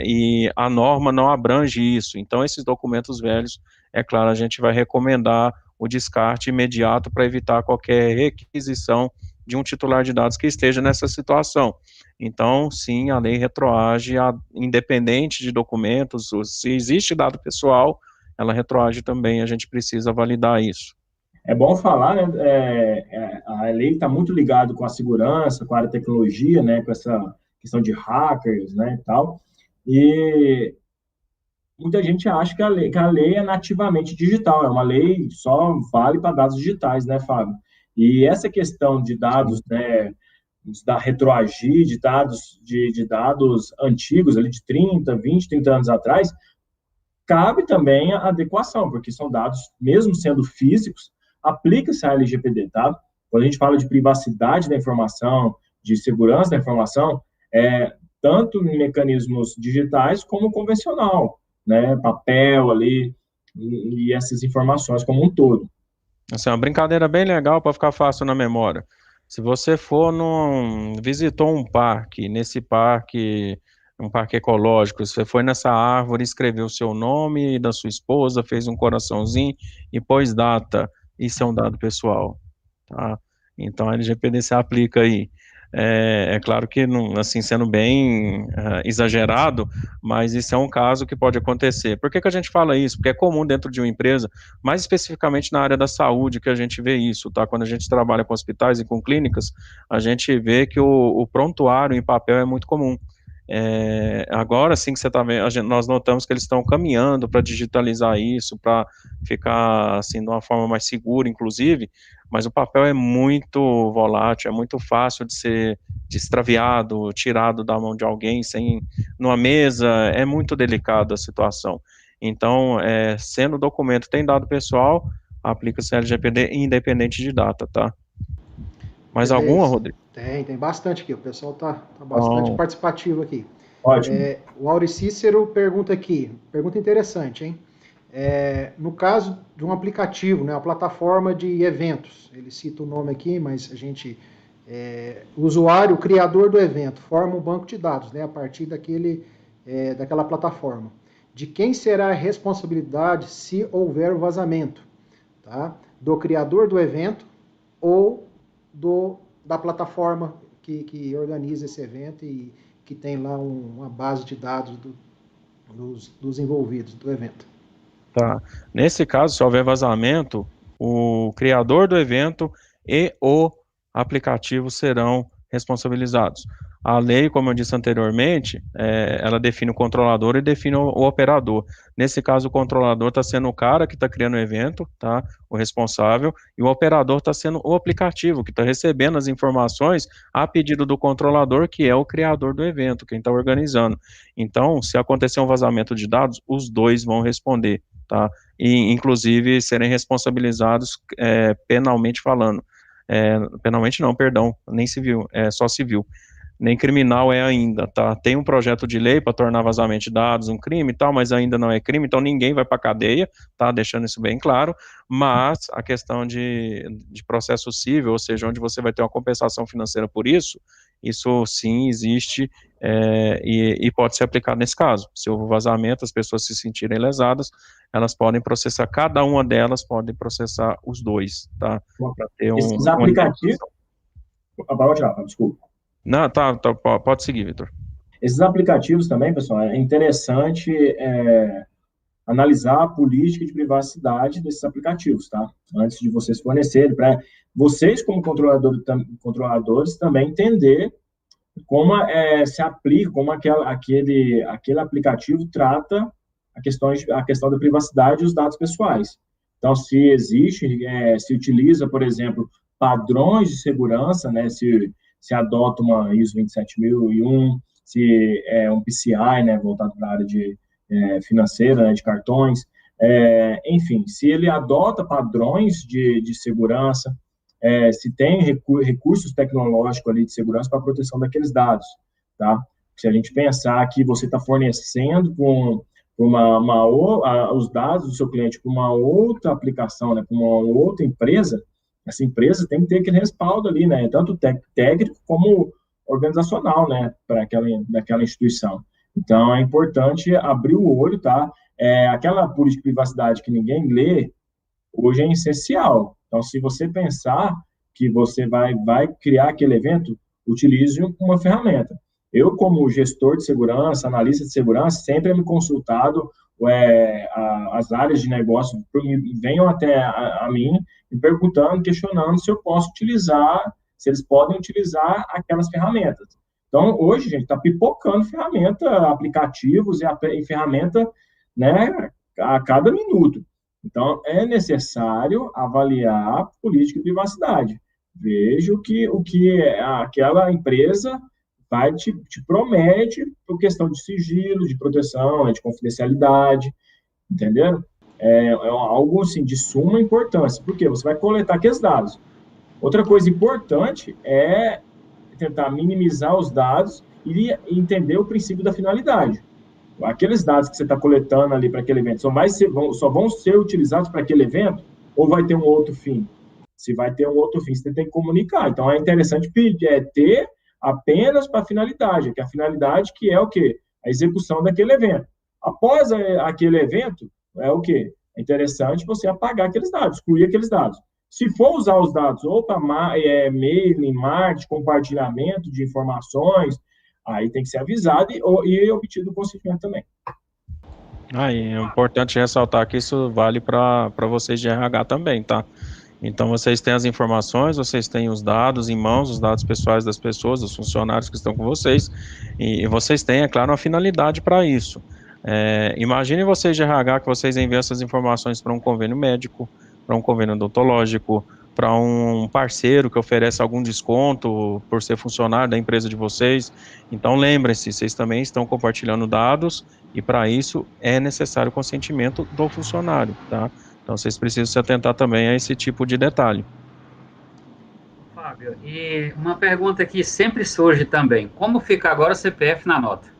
e a norma não abrange isso, então esses documentos velhos, é claro, a gente vai recomendar o descarte imediato para evitar qualquer requisição de um titular de dados que esteja nessa situação. Então, sim, a lei retroage, independente de documentos, se existe dado pessoal, ela retroage também, a gente precisa validar isso. É bom falar, né? A lei está muito ligada com a segurança, com a área de tecnologia, né? Com essa questão de hackers, né? E tal. E muita gente acha que a lei é nativamente digital, é uma lei só vale para dados digitais, né, Fábio? E essa questão de dados, né, da retroagir, de dados antigos, ali de 30, 20, 30 anos atrás, cabe também a adequação, porque são dados, mesmo sendo físicos, aplica-se a LGPD, tá? Quando a gente fala de privacidade da informação, de segurança da informação, tanto em mecanismos digitais como convencional, né? Papel ali, e essas informações como um todo. Assim, uma brincadeira bem legal para ficar fácil na memória. Se você visitou um parque, nesse parque, um parque ecológico, você foi nessa árvore, escreveu o seu nome e da sua esposa, fez um coraçãozinho e pôs data, isso é um dado pessoal, tá? Então a LGPD se aplica aí. Claro que, não, assim, sendo bem exagerado, mas isso é um caso que pode acontecer. Por que a gente fala isso? Porque é comum dentro de uma empresa, mais especificamente na área da saúde, que a gente vê isso, tá? Quando a gente trabalha com hospitais e com clínicas, a gente vê que o prontuário em papel é muito comum. Agora sim que você está vendo, nós notamos que eles estão caminhando para digitalizar isso, para ficar assim de uma forma mais segura, inclusive, mas o papel é muito volátil, é muito fácil de ser extraviado, tirado da mão de alguém numa mesa, é muito delicado a situação. Então, sendo o documento tem dado pessoal, aplica-se LGPD independente de data, tá? Mais alguma, Rodrigo? Tem bastante aqui. O pessoal tá bastante participativo aqui. Ótimo. O Auricícero pergunta aqui, pergunta interessante, hein? No caso de um aplicativo, né, uma plataforma de eventos, ele cita o nome aqui, mas a gente, o usuário, o criador do evento, forma um banco de dados, né, a partir daquela plataforma. De quem será a responsabilidade se houver vazamento? Tá? Do criador do evento ou da plataforma que organiza esse evento e que tem lá uma base de dados dos envolvidos do evento. Tá. Nesse caso, se houver vazamento, o criador do evento e o aplicativo serão responsabilizados. A lei, como eu disse anteriormente, ela define o controlador e define o operador. Nesse caso, o controlador está sendo o cara que está criando o evento, tá? O responsável, e o operador está sendo o aplicativo, que está recebendo as informações a pedido do controlador, que é o criador do evento, quem está organizando. Então, se acontecer um vazamento de dados, os dois vão responder, tá? E, inclusive, serem responsabilizados penalmente falando. Penalmente não, perdão, nem civil, só civil. Nem criminal ainda, tá? Tem um projeto de lei para tornar vazamento de dados um crime e tal, mas ainda não é crime, então ninguém vai para cadeia, tá? Deixando isso bem claro, mas a questão de processo civil, ou seja, onde você vai ter uma compensação financeira por isso, isso sim existe e pode ser aplicado nesse caso. Se houve vazamento, as pessoas se sentirem lesadas, elas podem processar, cada uma delas pode processar os dois, tá? Para ter Esses aplicativos... Desculpa. Não, pode seguir, Vitor. Esses aplicativos também, pessoal, é interessante analisar a política de privacidade desses aplicativos, tá? Antes de vocês fornecerem, para vocês, como controladores, também entender como se aplica, como aquele aplicativo trata a questão da privacidade e os dados pessoais. Então, se utiliza, por exemplo, padrões de segurança, né? Se adota uma ISO 27001, se é um PCI, né, voltado para a área financeira, né, de cartões, enfim, se ele adota padrões de segurança, se tem recursos tecnológicos ali de segurança para a proteção daqueles dados, tá? Se a gente pensar que você está fornecendo os dados do seu cliente para uma outra aplicação, né, para uma outra empresa, essa empresa tem que ter aquele respaldo ali, né, tanto técnico como organizacional, né, para daquela instituição. Então, é importante abrir o olho, tá? Aquela política de privacidade que ninguém lê, hoje é essencial. Então, se você pensar que você vai criar aquele evento, utilize uma ferramenta. Eu, como gestor de segurança, analista de segurança, sempre me consultado, as áreas de negócio venham até a mim, me perguntando, questionando se eu posso utilizar, se eles podem utilizar aquelas ferramentas. Então, hoje, gente, está pipocando aplicativos e ferramenta, né, a cada minuto. Então, é necessário avaliar a política de privacidade. Veja o que aquela empresa te promete por questão de sigilo, de proteção, né, de confidencialidade, entendeu? É algo, assim, de suma importância, porque você vai coletar aqueles dados. Outra coisa importante é tentar minimizar os dados e entender o princípio da finalidade. Aqueles dados que você está coletando ali para aquele evento só vão ser utilizados para aquele evento ou vai ter um outro fim? Se vai ter um outro fim, você tem que comunicar. Então, é interessante ter apenas para a finalidade, que a finalidade que é o quê? A execução daquele evento. Após aquele evento, é o quê? É interessante você apagar aqueles dados, excluir aqueles dados. Se for usar os dados ou para mailing, marketing, compartilhamento de informações, aí tem que ser avisado e obtido o consentimento também. É importante ressaltar que isso vale para vocês de RH também, tá? Então, vocês têm as informações, vocês têm os dados em mãos, os dados pessoais das pessoas, dos funcionários que estão com vocês, e vocês têm, é claro, uma finalidade para isso. Imagine vocês de RH que vocês enviam essas informações para um convênio médico, para um convênio odontológico, para um parceiro que oferece algum desconto por ser funcionário da empresa de vocês. Então, lembrem-se, vocês também estão compartilhando dados e, para isso, é necessário o consentimento do funcionário, tá? Então, vocês precisam se atentar também a esse tipo de detalhe. Fábio, e uma pergunta que sempre surge também, como fica agora o CPF na nota?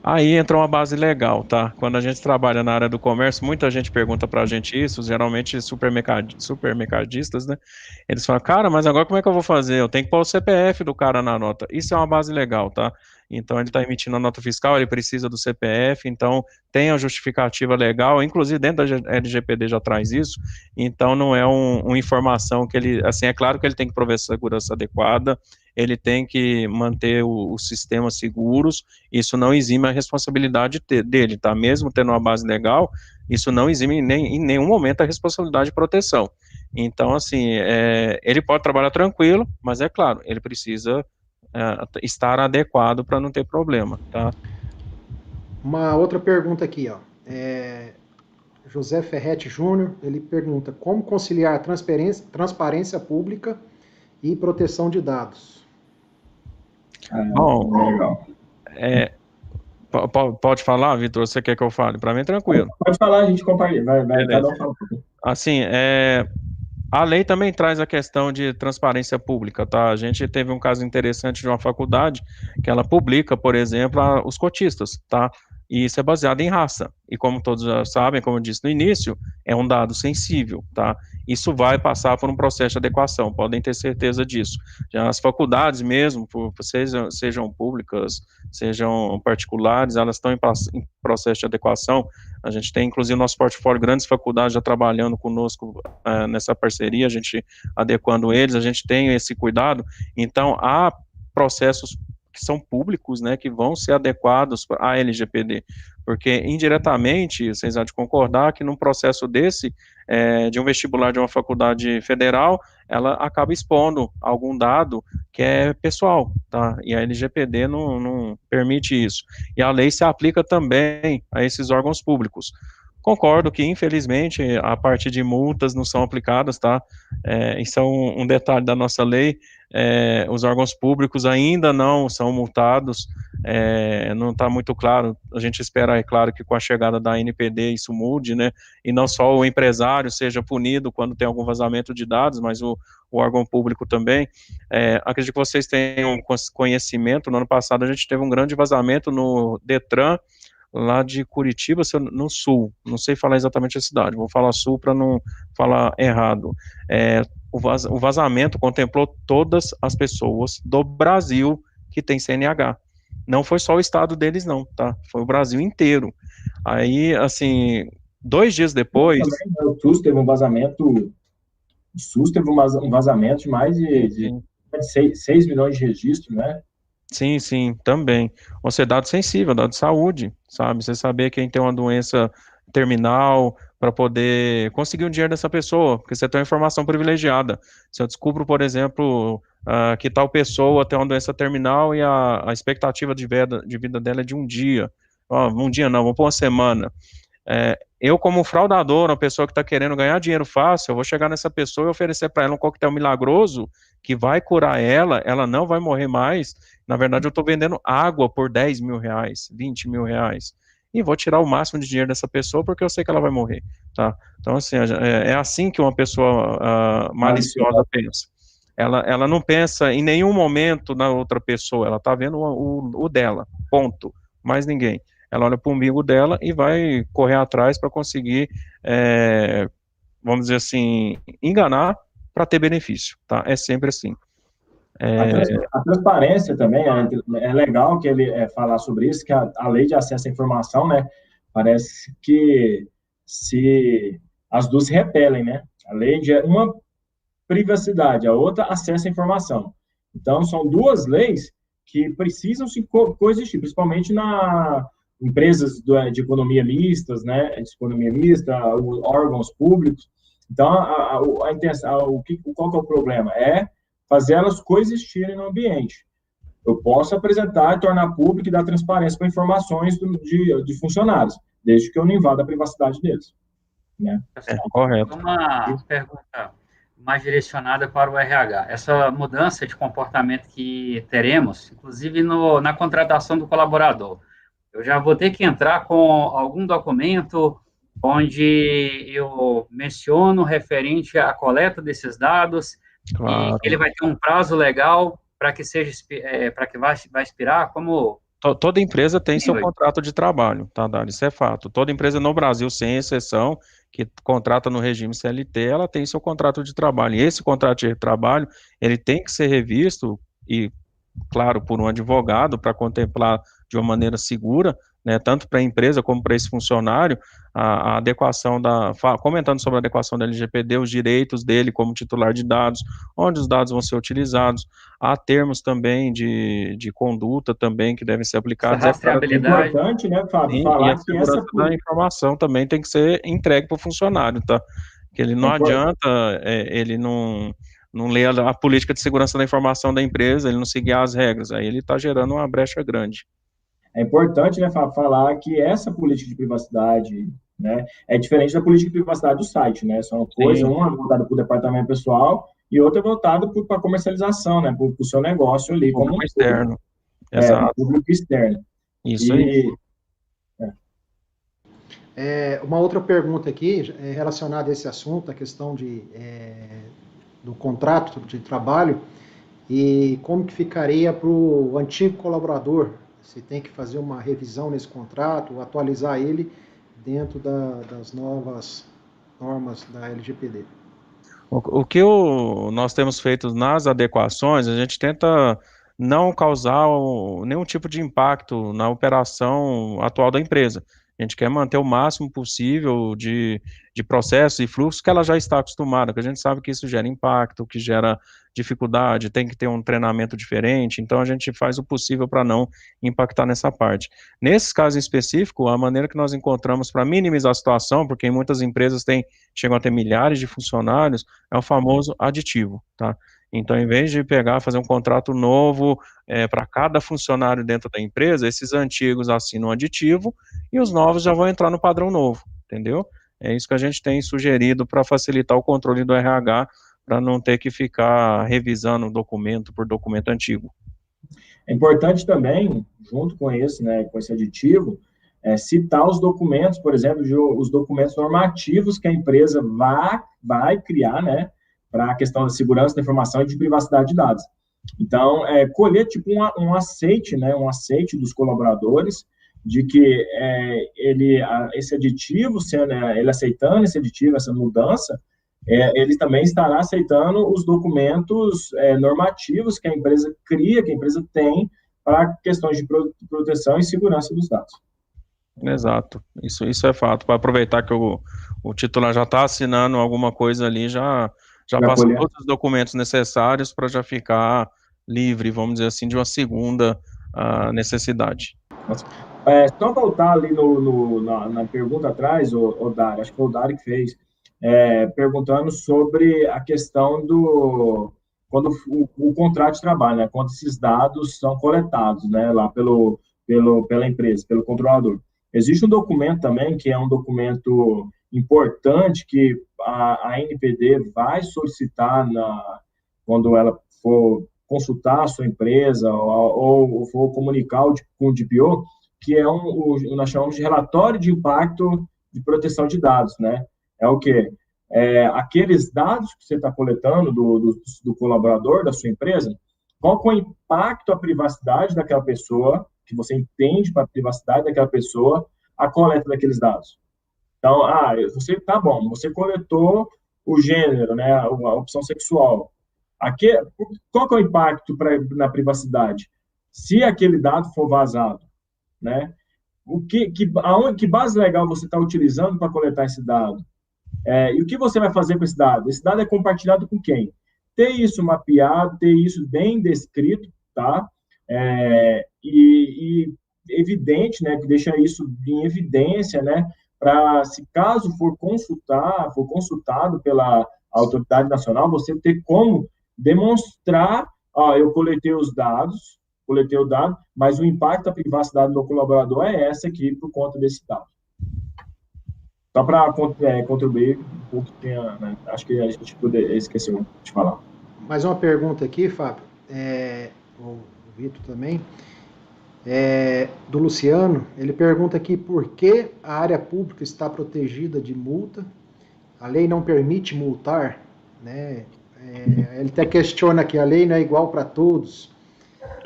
Aí entra uma base legal, tá? Quando a gente trabalha na área do comércio, muita gente pergunta pra gente isso, geralmente supermercadistas, né? Eles falam, cara, mas agora como é que eu vou fazer? Eu tenho que pôr o CPF do cara na nota. Isso é uma base legal, tá? Então, ele está emitindo a nota fiscal, ele precisa do CPF, então tem a justificativa legal, inclusive dentro da LGPD já traz isso, então não é uma informação que ele, assim, é claro que ele tem que prover segurança adequada, ele tem que manter os sistemas seguros, isso não exime a responsabilidade dele, tá? Mesmo tendo uma base legal, isso não exime em nenhum momento a responsabilidade de proteção. Então, assim, ele pode trabalhar tranquilo, mas é claro, ele precisa estar adequado para não ter problema, tá? Uma outra pergunta aqui, ó. José Ferretti Júnior, ele pergunta como conciliar transparência pública e proteção de dados. Bom, legal. Pode falar, Vitor? Você quer que eu fale? Para mim, tranquilo. Pode falar, a gente compartilha. Vai cada um falar um pouquinho. Assim, a lei também traz a questão de transparência pública, tá? A gente teve um caso interessante de uma faculdade que ela publica, por exemplo, os cotistas, tá? e isso é baseado em raça. E como todos já sabem, como eu disse no início, é um dado sensível, tá? Isso vai passar por um processo de adequação, podem ter certeza disso. Já as faculdades mesmo, sejam públicas, sejam particulares, elas estão em processo de adequação. A gente tem, inclusive, no nosso portfólio, grandes faculdades já trabalhando conosco nessa parceria, a gente adequando eles, a gente tem esse cuidado. Então, há processos que são públicos, né, que vão ser adequados à LGPD, porque indiretamente, vocês há de concordar que num processo desse, de um vestibular de uma faculdade federal, ela acaba expondo algum dado que é pessoal, tá, e a LGPD não permite isso, e a lei se aplica também a esses órgãos públicos. Concordo que, infelizmente, a parte de multas não são aplicadas, tá? Isso é um detalhe da nossa lei. Os órgãos públicos ainda não são multados, não está muito claro. A gente espera, é claro, que com a chegada da NPD isso mude, né? E não só o empresário seja punido quando tem algum vazamento de dados, mas o órgão público também. Acredito que vocês tenham conhecimento. No ano passado a gente teve um grande vazamento no Detran, lá de Curitiba, no sul, não sei falar exatamente a cidade, vou falar sul para não falar errado. O vazamento contemplou todas as pessoas do Brasil que tem CNH. Não foi só o estado deles, não, tá? Foi o Brasil inteiro. Aí, assim, 2 dias depois... Também, né, o SUS teve um vazamento, de mais de 6 milhões de registros, né? Sim, também. Você dado sensível, dado de saúde, sabe? Você saber quem tem uma doença terminal para poder conseguir o dinheiro dessa pessoa, porque você tem uma informação privilegiada. Se eu descubro, por exemplo, que tal pessoa tem uma doença terminal e a expectativa de vida dela é de um dia. Um dia não, vamos pôr uma semana. Eu, como fraudador, uma pessoa que está querendo ganhar dinheiro fácil, eu vou chegar nessa pessoa e oferecer para ela um coquetel milagroso que vai curar ela não vai morrer mais. Na verdade, eu estou vendendo água por 10 mil reais, 20 mil reais. E vou tirar o máximo de dinheiro dessa pessoa porque eu sei que ela vai morrer, tá? Então, assim, é assim que uma pessoa maliciosa pensa. Ela não pensa em nenhum momento na outra pessoa, ela está vendo o dela, ponto. Mais ninguém. Ela olha para o umbigo dela e vai correr atrás para conseguir, vamos dizer assim, enganar para ter benefício, tá? É sempre assim. A transparência também, é legal que ele falar sobre isso, que a lei de acesso à informação, né, parece que as duas se repelem, né? A lei de uma privacidade, a outra acesso à informação. Então, são duas leis que precisam se coexistir, principalmente na empresas de economia mistas, né, de economia mista, órgãos públicos. Então, a intenção, qual que é o problema? Fazer elas coexistirem no ambiente. Eu posso apresentar e tornar público e dar transparência para informações de funcionários, desde que eu não invada a privacidade deles. Né? Correto. Uma pergunta mais direcionada para o RH. Essa mudança de comportamento que teremos, inclusive na contratação do colaborador, eu já vou ter que entrar com algum documento onde eu menciono referente à coleta desses dados, Claro. e que ele vai ter um prazo legal para que seja, para que vai expirar, como... Toda empresa tem seu contrato de trabalho, tá, Dário? Isso é fato. Toda empresa no Brasil, sem exceção, que contrata no regime CLT, ela tem seu contrato de trabalho. E esse contrato de trabalho, ele tem que ser revisto e, claro, por um advogado para contemplar de uma maneira segura, né, tanto para a empresa como para esse funcionário, a adequação comentando sobre a adequação da LGPD, os direitos dele como titular de dados, onde os dados vão ser utilizados, há termos também de conduta também que devem ser aplicados. É importante, né, Fábio, falar e a segurança da informação também tem que ser entregue para o funcionário, tá? Que ele não adianta, ele não ler a política de segurança da informação da empresa, ele não seguir as regras, aí ele está gerando uma brecha grande. É importante, né, falar que essa política de privacidade, né, é diferente da política de privacidade do site, né, são coisas, uma é voltada para o departamento pessoal e outra é voltada para a comercialização, né, para o seu negócio ali. Público externo. Exato. Público externo. Isso aí. Uma outra pergunta aqui, relacionada a esse assunto, a questão do contrato de trabalho, e como que ficaria para o antigo colaborador se tem que fazer uma revisão nesse contrato, atualizar ele dentro das novas normas da LGPD. O que nós temos feito nas adequações, a gente tenta não causar nenhum tipo de impacto na operação atual da empresa. A gente quer manter o máximo possível de processos e fluxos que ela já está acostumada, porque a gente sabe que isso gera impacto, que gera dificuldade, tem que ter um treinamento diferente, então a gente faz o possível para não impactar nessa parte. Nesses casos específicos, a maneira que nós encontramos para minimizar a situação, porque em muitas empresas chegam a ter milhares de funcionários, é o famoso aditivo, tá? Então, em vez de fazer um contrato novo para cada funcionário dentro da empresa, esses antigos assinam um aditivo e os novos já vão entrar no padrão novo, entendeu? É isso que a gente tem sugerido para facilitar o controle do RH, para não ter que ficar revisando documento por documento antigo. É importante também, junto com esse, né, com esse aditivo, citar os documentos, por exemplo, os documentos normativos que a empresa vai criar, né, para a questão da segurança da informação e de privacidade de dados. Então, colher tipo um aceite, né, um aceite dos colaboradores de que esse aditivo, ele aceitando esse aditivo, essa mudança, ele também estará aceitando os documentos normativos que a empresa cria, que a empresa tem para questões de proteção e segurança dos dados. Exato, isso é fato. Para aproveitar que o titular já está assinando alguma coisa ali, já passa todos os documentos necessários para já ficar livre, vamos dizer assim, de uma segunda necessidade. Só voltar ali na pergunta atrás, o Dari, acho que foi o Dari que fez, perguntando sobre a questão quando o contrato de trabalho, né, quando esses dados são coletados, né, lá pela empresa, pelo controlador. Existe um documento também, que é um documento importante, que a NPD vai solicitar quando ela for consultar a sua empresa ou for comunicar com o DPO, que é nós chamamos de relatório de impacto de proteção de dados, né? É o quê? Aqueles dados que você está coletando do colaborador, da sua empresa, qual que é o impacto à privacidade daquela pessoa, que você entende para a privacidade daquela pessoa, a coleta daqueles dados. Então, você coletou o gênero, né, a opção sexual. Qual que é o impacto na privacidade? Se aquele dado for vazado, né? Que base legal você está utilizando para coletar esse dado? E o que você vai fazer com esse dado? Esse dado é compartilhado com quem? Ter isso mapeado, ter isso bem descrito, tá? E evidente, né? Que deixa isso em evidência, né? Para, se caso for consultado pela autoridade nacional, você ter como demonstrar, eu coletei o dado, mas o impacto da privacidade do colaborador é essa aqui por conta desse dado. Só para contribuir um pouco, né? Acho que a gente esqueceu de falar. Mais uma pergunta aqui, Fábio, o Vitor também, do Luciano. Ele pergunta aqui por que a área pública está protegida de multa, a lei não permite multar, né? Ele até questiona que a lei não é igual para todos.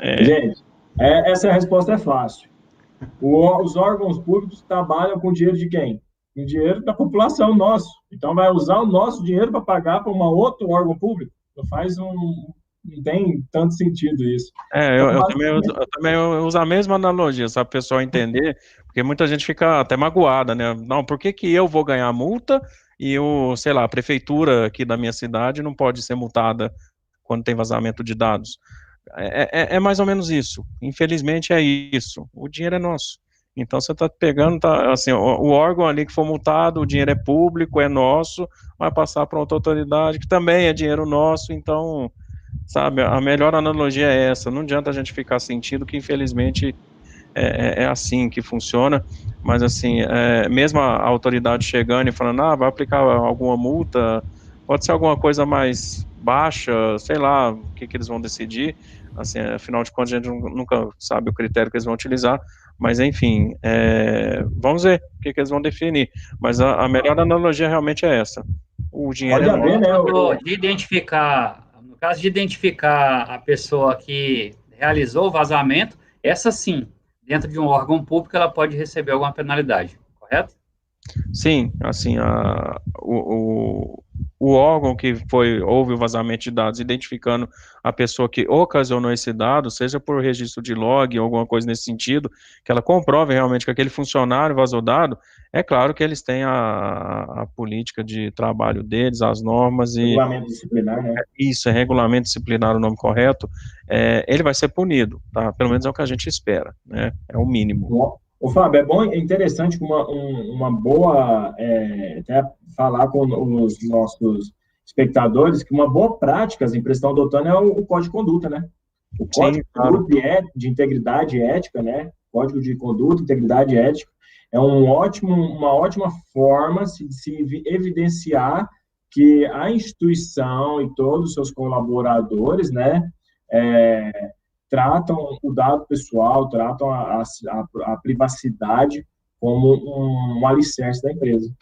Gente, essa resposta é fácil. Os órgãos públicos trabalham com dinheiro de quem? Com dinheiro da população nosso. Então, vai usar o nosso dinheiro para pagar para um outro órgão público? Não tem tanto sentido isso. Eu também uso a mesma analogia, só para o pessoal entender, porque muita gente fica até magoada, né? Não, por que eu vou ganhar multa e a prefeitura aqui da minha cidade não pode ser multada quando tem vazamento de dados? É mais ou menos isso. Infelizmente é isso. O dinheiro é nosso. Então você está pegando, assim, o órgão ali que for multado, o dinheiro é público, é nosso, vai passar para outra autoridade que também é dinheiro nosso. Então, sabe, a melhor analogia é essa. Não adianta a gente ficar sentindo que infelizmente é assim que funciona, mas assim, mesmo a autoridade chegando e falando, vai aplicar alguma multa, pode ser alguma coisa mais baixa, sei lá, o que eles vão decidir, assim, afinal de contas a gente nunca sabe o critério que eles vão utilizar, mas enfim, vamos ver o que eles vão definir, mas a melhor analogia realmente é essa, o dinheiro no caso de identificar a pessoa que realizou o vazamento, essa sim, dentro de um órgão público, ela pode receber alguma penalidade, correto? Sim, assim, o órgão que houve o vazamento de dados, identificando a pessoa que ocasionou esse dado, seja por registro de log ou alguma coisa nesse sentido, que ela comprove realmente que aquele funcionário vazou dado, é claro que eles têm a política de trabalho deles, as normas e... Regulamento disciplinar, né? Isso, é regulamento disciplinar o nome correto, ele vai ser punido, tá? Pelo menos é o que a gente espera, né? É o mínimo. Ô, Fábio, é bom, é interessante uma boa, até falar com os nossos espectadores que uma boa prática as empresas estão adotando é o código de conduta, né? O código de conduta de integridade e ética, né? Código de conduta, integridade e ética é uma ótima forma de se evidenciar que a instituição e todos os seus colaboradores, né, tratam o dado pessoal, tratam a privacidade como um alicerce da empresa.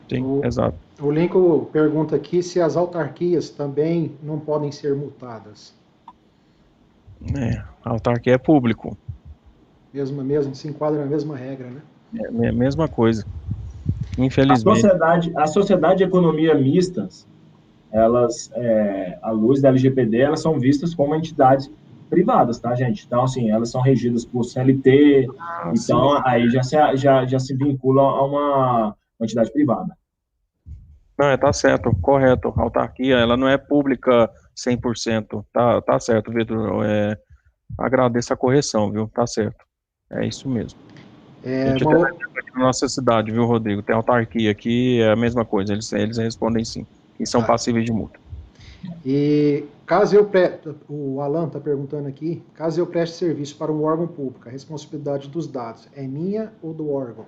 Sim, exato. O Lincoln pergunta aqui se as autarquias também não podem ser multadas. A autarquia é público. Mesmo, se enquadra na mesma regra, né? É a mesma coisa. Infelizmente. A sociedade de economia mistas, elas, à luz da LGPD, elas são vistas como entidades privadas, tá, gente? Então, assim, elas são regidas por CLT, então sim. Aí já se vincula a uma entidade privada. Não, tá certo, correto. A autarquia, ela não é pública 100%. Tá certo, Vitor. Agradeço a correção, viu? Tá certo. É isso mesmo. A gente tem na nossa cidade, viu, Rodrigo? Tem autarquia aqui, é a mesma coisa. Eles respondem sim. E são passíveis de multa. E caso o Alan está perguntando aqui, caso eu preste serviço para um órgão público, a responsabilidade dos dados é minha ou do órgão?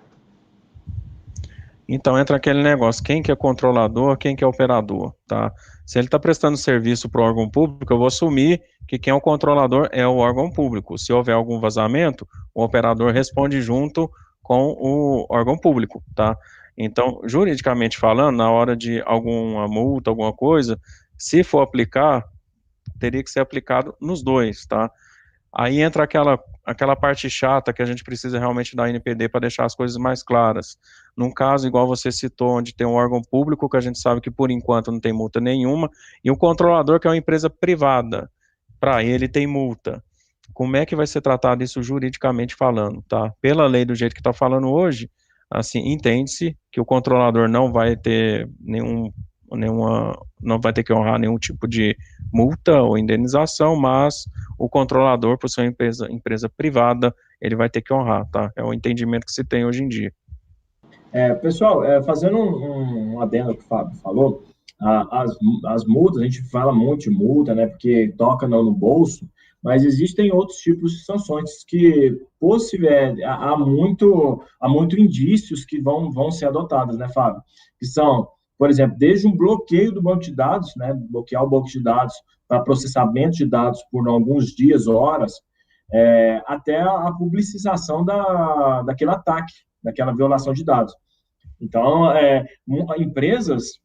Então entra aquele negócio, quem que é controlador, quem que é operador, tá? Se ele está prestando serviço para o órgão público, eu vou assumir que quem é o controlador é o órgão público. Se houver algum vazamento, o operador responde junto com o órgão público, tá? Então, juridicamente falando, na hora de alguma multa, alguma coisa, se for aplicar, teria que ser aplicado nos dois, tá? Aí entra aquela parte chata que a gente precisa realmente da NPD para deixar as coisas mais claras. Num caso, igual você citou, onde tem um órgão público, que a gente sabe que por enquanto não tem multa nenhuma, e um controlador que é uma empresa privada, para ele tem multa. Como é que vai ser tratado isso juridicamente falando, tá? Pela lei do jeito que está falando hoje, assim, entende-se que o controlador não vai ter não vai ter que honrar nenhum tipo de multa ou indenização, mas o controlador, por ser uma empresa privada, ele vai ter que honrar, tá? É o entendimento que se tem hoje em dia. Pessoal, fazendo um adendo ao que o Fábio falou, as multas, a gente fala muito de multa, né, porque toca não no bolso, mas existem outros tipos de sanções que há muito indícios que vão ser adotados, né, Fábio? Que são, por exemplo, desde um bloqueio do banco de dados, né, bloquear o banco de dados para processamento de dados por alguns dias, horas, até a publicização daquele ataque, daquela violação de dados. Então, empresas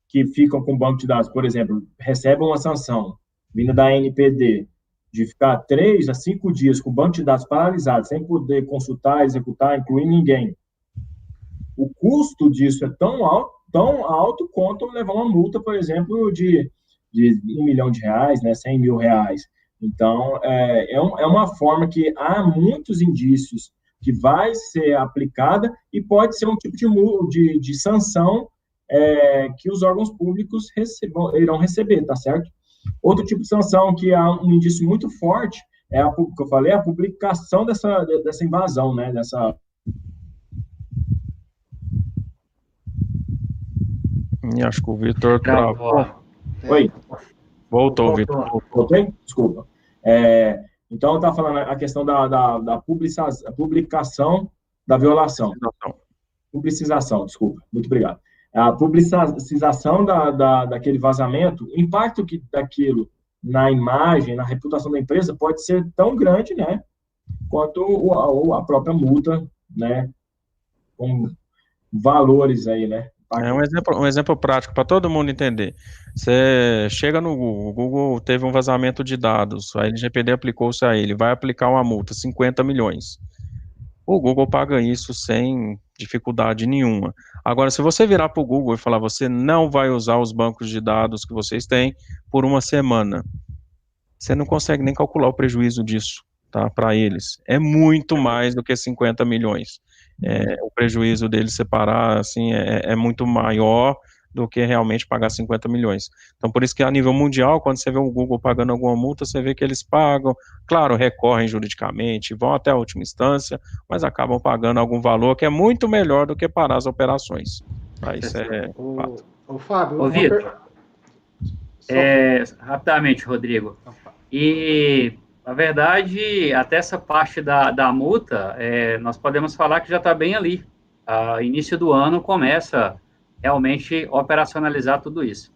que ficam com o banco de dados, por exemplo, recebem uma sanção vinda da ANPD de ficar 3 a 5 dias com o banco de dados paralisado, sem poder consultar, executar, incluir ninguém. O custo disso é tão alto quanto levar uma multa, por exemplo, de R$1 milhão, né, R$100 mil. Então, é uma forma que há muitos indícios que vai ser aplicada e pode ser um tipo de sanção que os órgãos públicos irão receber, tá certo? Outro tipo de sanção que há um indício muito forte que eu falei, a publicação dessa invasão, né, Acho que o Vitor travou. Oi? Voltou, Vitor. Voltei? Desculpa. Então, eu estava falando a questão da publicação da violação. Publicização, desculpa. Muito obrigado. A publicização daquele vazamento, o impacto daquilo na imagem, na reputação da empresa pode ser tão grande, né, quanto a própria multa, né, com valores aí, né, É um exemplo prático para todo mundo entender. Você chega no Google, o Google teve um vazamento de dados, a LGPD aplicou-se a ele, vai aplicar uma multa, 50 milhões. O Google paga isso sem dificuldade nenhuma. Agora, se você virar para o Google e falar, você não vai usar os bancos de dados que vocês têm por uma semana, você não consegue nem calcular o prejuízo disso, tá, para eles. É muito mais do que 50 milhões. O prejuízo deles separar, assim, é muito maior do que realmente pagar 50 milhões. Então, por isso que a nível mundial, quando você vê o Google pagando alguma multa, você vê que eles pagam, claro, recorrem juridicamente, vão até a última instância, mas acabam pagando algum valor que é muito melhor do que parar as operações. Isso é fato. Ô Fábio, Ô, Vitor, rapidamente, Rodrigo. E, na verdade, até essa parte da multa, nós podemos falar que já está bem ali. Início do ano começa realmente operacionalizar tudo isso.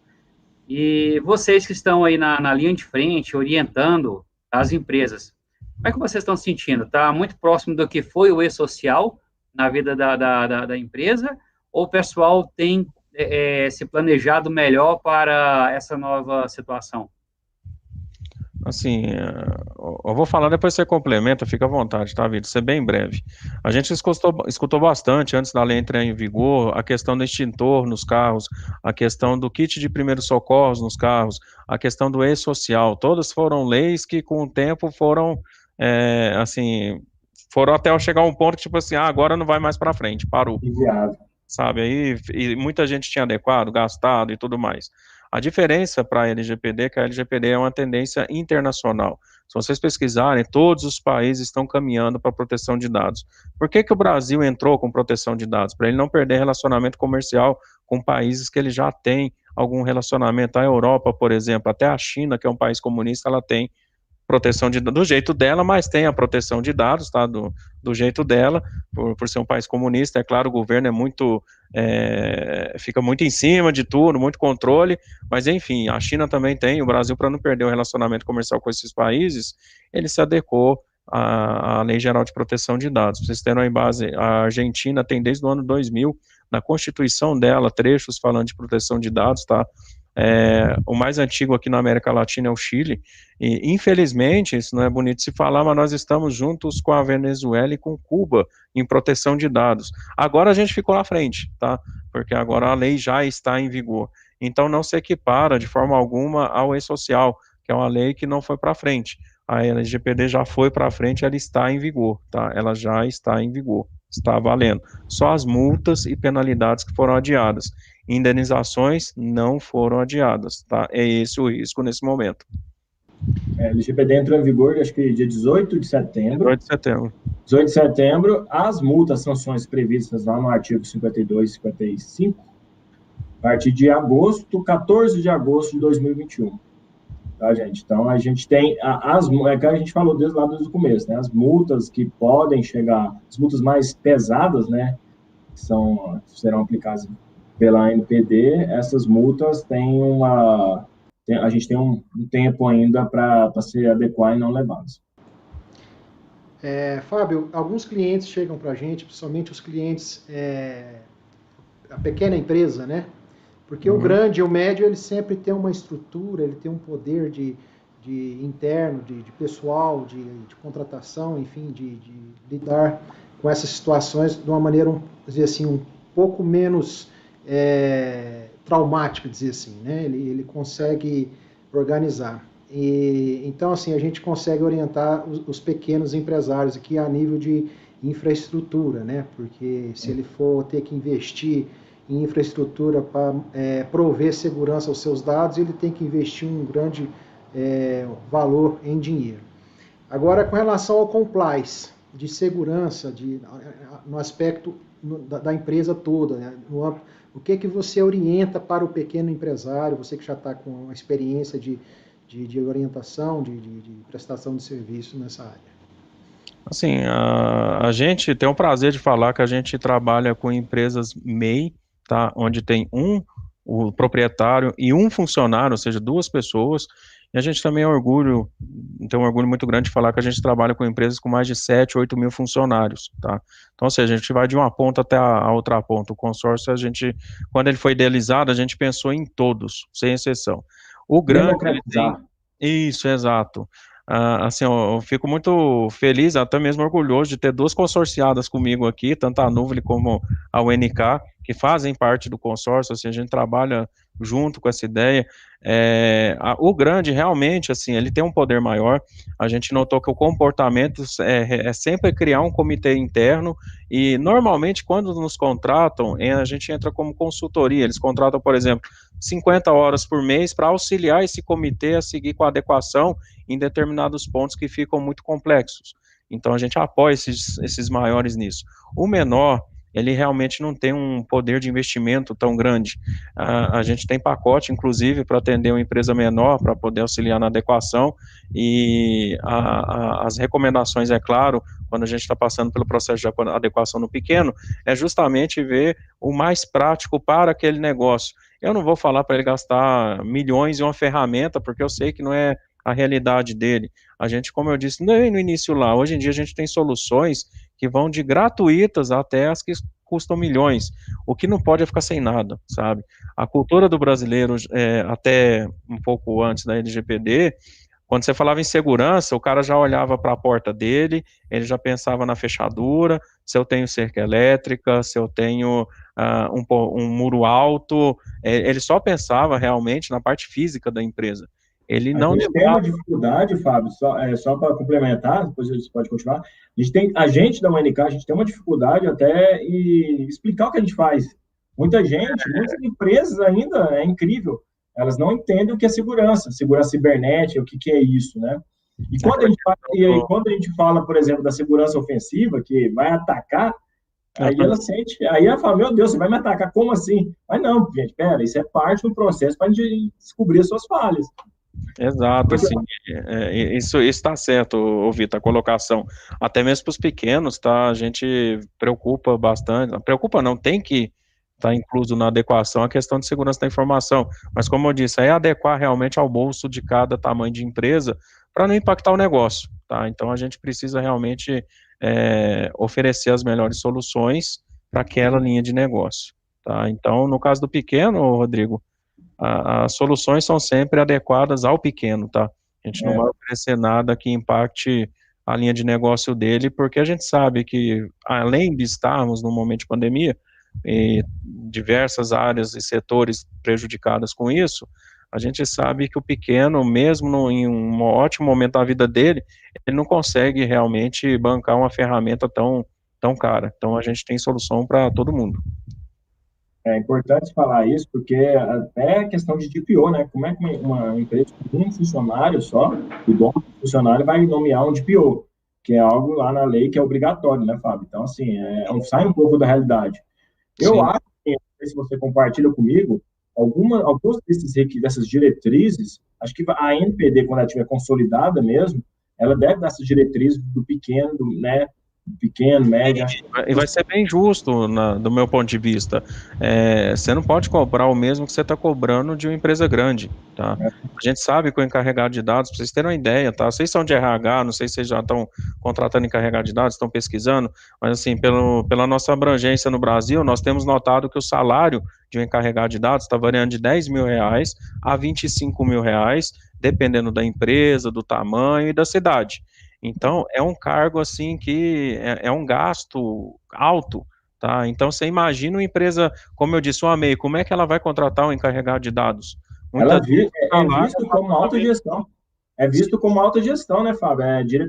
E vocês que estão aí na linha de frente, orientando as empresas, como é que vocês estão se sentindo? Está muito próximo do que foi o e-social na vida da empresa? Ou o pessoal tem se planejado melhor para essa nova situação? Assim, eu vou falar, depois você complementa, fica à vontade, tá, Vitor? Ser bem breve. A gente escutou bastante, antes da lei entrar em vigor, a questão do extintor nos carros, a questão do kit de primeiros socorros nos carros, a questão do e-social, todas foram leis que com o tempo foram, assim, foram até chegar a um ponto que, tipo assim, agora não vai mais para frente, parou. Inviável. Sabe, aí e muita gente tinha adequado, gastado e tudo mais. A diferença para a LGPD é que a LGPD é uma tendência internacional. Se vocês pesquisarem, todos os países estão caminhando para a proteção de dados. Por que o Brasil entrou com proteção de dados? Para ele não perder relacionamento comercial com países que ele já tem algum relacionamento. A Europa, por exemplo, até a China, que é um país comunista, ela tem proteção do jeito dela, mas tem a proteção de dados, tá, do jeito dela, por ser um país comunista, é claro, o governo é muito, fica muito em cima de tudo, muito controle, mas enfim, a China também tem, o Brasil, para não perder o relacionamento comercial com esses países, ele se adequou à Lei Geral de Proteção de Dados. Pra vocês terem aí base, a Argentina tem desde o ano 2000, na Constituição dela, trechos falando de proteção de dados, tá? O mais antigo aqui na América Latina é o Chile, e infelizmente, isso não é bonito de se falar, mas nós estamos juntos com a Venezuela e com Cuba em proteção de dados. Agora a gente ficou à frente, tá? Porque agora a lei já está em vigor. Então não se equipara de forma alguma ao e-social, que é uma lei que não foi para frente. A LGPD já foi para frente, ela está em vigor, tá? Ela já está em vigor, está valendo. Só as multas e penalidades que foram adiadas. Indenizações não foram adiadas, tá? É esse o risco nesse momento. A LGPD entrou em vigor, acho que dia 18 de setembro. 18 de setembro. 18 de setembro, as multas, sanções previstas lá no artigo 52 e 55, a partir de agosto, 14 de agosto de 2021. Tá, gente? Então, a gente tem, é que a gente falou desde o começo, né? As multas que podem chegar, as multas mais pesadas, né? Que serão aplicadas pela ANPD, essas multas têm a gente tem um tempo ainda para se adequar e não levá-las. Fábio, alguns clientes chegam para a gente, principalmente os clientes, a pequena empresa, né? Porque o grande e o médio, ele sempre tem uma estrutura, ele tem um poder de interno, de pessoal, de contratação, enfim, de lidar com essas situações de uma maneira, vamos dizer assim, um pouco menos traumática, dizer assim, né? Ele consegue organizar. Então, assim, a gente consegue orientar os pequenos empresários aqui a nível de infraestrutura, né? Porque se ele for ter que investir em infraestrutura para prover segurança aos seus dados, ele tem que investir um grande valor em dinheiro. Agora, com relação ao compliance, de segurança, no aspecto da empresa toda, né? O que você orienta para o pequeno empresário, você que já está com uma experiência de orientação, de prestação de serviço nessa área? Assim, a gente tem o prazer de falar que a gente trabalha com empresas MEI, tá? Onde tem o proprietário e um funcionário, ou seja, duas pessoas, E a gente também tem um orgulho muito grande de falar que a gente trabalha com empresas com mais de 7, 8 mil funcionários, tá? Então, ou seja, a gente vai de uma ponta até a outra ponta. O consórcio, quando ele foi idealizado, a gente pensou em todos, sem exceção. O grande, ele tem... Democratizar. Isso, exato. Assim, eu fico muito feliz, até mesmo orgulhoso de ter duas consorciadas comigo aqui, tanto a Nuvole como a UNK, que fazem parte do consórcio, assim, a gente trabalha junto com essa ideia. O grande, realmente, assim, ele tem um poder maior. A gente notou que o comportamento é sempre criar um comitê interno e, normalmente, quando nos contratam, a gente entra como consultoria. Eles contratam, por exemplo, 50 horas por mês para auxiliar esse comitê a seguir com a adequação em determinados pontos que ficam muito complexos. Então, a gente apoia esses maiores nisso. O menor, ele realmente não tem um poder de investimento tão grande. A gente tem pacote, inclusive, para atender uma empresa menor, para poder auxiliar na adequação, e as recomendações, é claro, quando a gente está passando pelo processo de adequação no pequeno, é justamente ver o mais prático para aquele negócio. Eu não vou falar para ele gastar milhões em uma ferramenta, porque eu sei que não é a realidade dele. A gente, como eu disse no início lá, hoje em dia a gente tem soluções que vão de gratuitas até as que custam milhões. O que não pode é ficar sem nada, sabe? A cultura do brasileiro, até um pouco antes da LGPD, quando você falava em segurança, o cara já olhava para a porta dele, ele já pensava na fechadura, se eu tenho cerca elétrica, se eu tenho um muro alto, ele só pensava realmente na parte física da empresa. Ele A não gente tem levava... uma dificuldade, Fábio, só para complementar, depois você pode continuar. A gente da UNK, a gente tem uma dificuldade até em explicar o que a gente faz. Muitas empresas ainda, é incrível, elas não entendem o que é segurança cibernética, o que é isso, né? Quando a gente fala, por exemplo, da segurança ofensiva, que vai atacar, aí ela fala, meu Deus, você vai me atacar, como assim? Mas não, gente, pera, isso é parte do processo para a gente descobrir as suas falhas. Exato, assim, isso está certo, ô Vitor, a colocação, até mesmo para os pequenos, tá, a gente preocupa bastante, preocupa não, tem que estar incluso na adequação a questão de segurança da informação, mas como eu disse, é adequar realmente ao bolso de cada tamanho de empresa, para não impactar o negócio, tá, então a gente precisa realmente oferecer as melhores soluções para aquela linha de negócio, tá, então no caso do pequeno, Rodrigo, as soluções são sempre adequadas ao pequeno, tá? A gente não vai oferecer nada que impacte a linha de negócio dele, porque a gente sabe que, além de estarmos num momento de pandemia, e diversas áreas e setores prejudicadas com isso, a gente sabe que o pequeno, mesmo em um ótimo momento da vida dele, ele não consegue realmente bancar uma ferramenta tão cara. Então, a gente tem solução para todo mundo. É importante falar isso, porque até a questão de DPO, né? Como é que uma empresa com um funcionário só, o dono do funcionário vai nomear um DPO, que é algo lá na lei que é obrigatório, né, Fábio? Então, assim, sai um pouco da realidade. Eu Sim. acho que, não sei se você compartilha comigo, algumas dessas diretrizes, acho que a NPD, quando ela estiver consolidada mesmo, ela deve dar essas diretrizes do pequeno, né? Pequeno, médio. E vai ser bem justo, do meu ponto de vista. Você não pode cobrar o mesmo que você está cobrando de uma empresa grande, tá? A gente sabe que o encarregado de dados, para vocês terem uma ideia, tá? Vocês são de RH, não sei se vocês já estão contratando encarregado de dados, estão pesquisando, mas assim, pela nossa abrangência no Brasil, nós temos notado que o salário de um encarregado de dados está variando de R$10 mil a R$25 mil, dependendo da empresa, do tamanho e da cidade. Então, é um cargo, assim, que é um gasto alto, tá? Então, você imagina uma empresa, como eu disse, uma MEI, como é que ela vai contratar um encarregado de dados? Ela é visto como autogestão. É visto como autogestão, né, Fábio?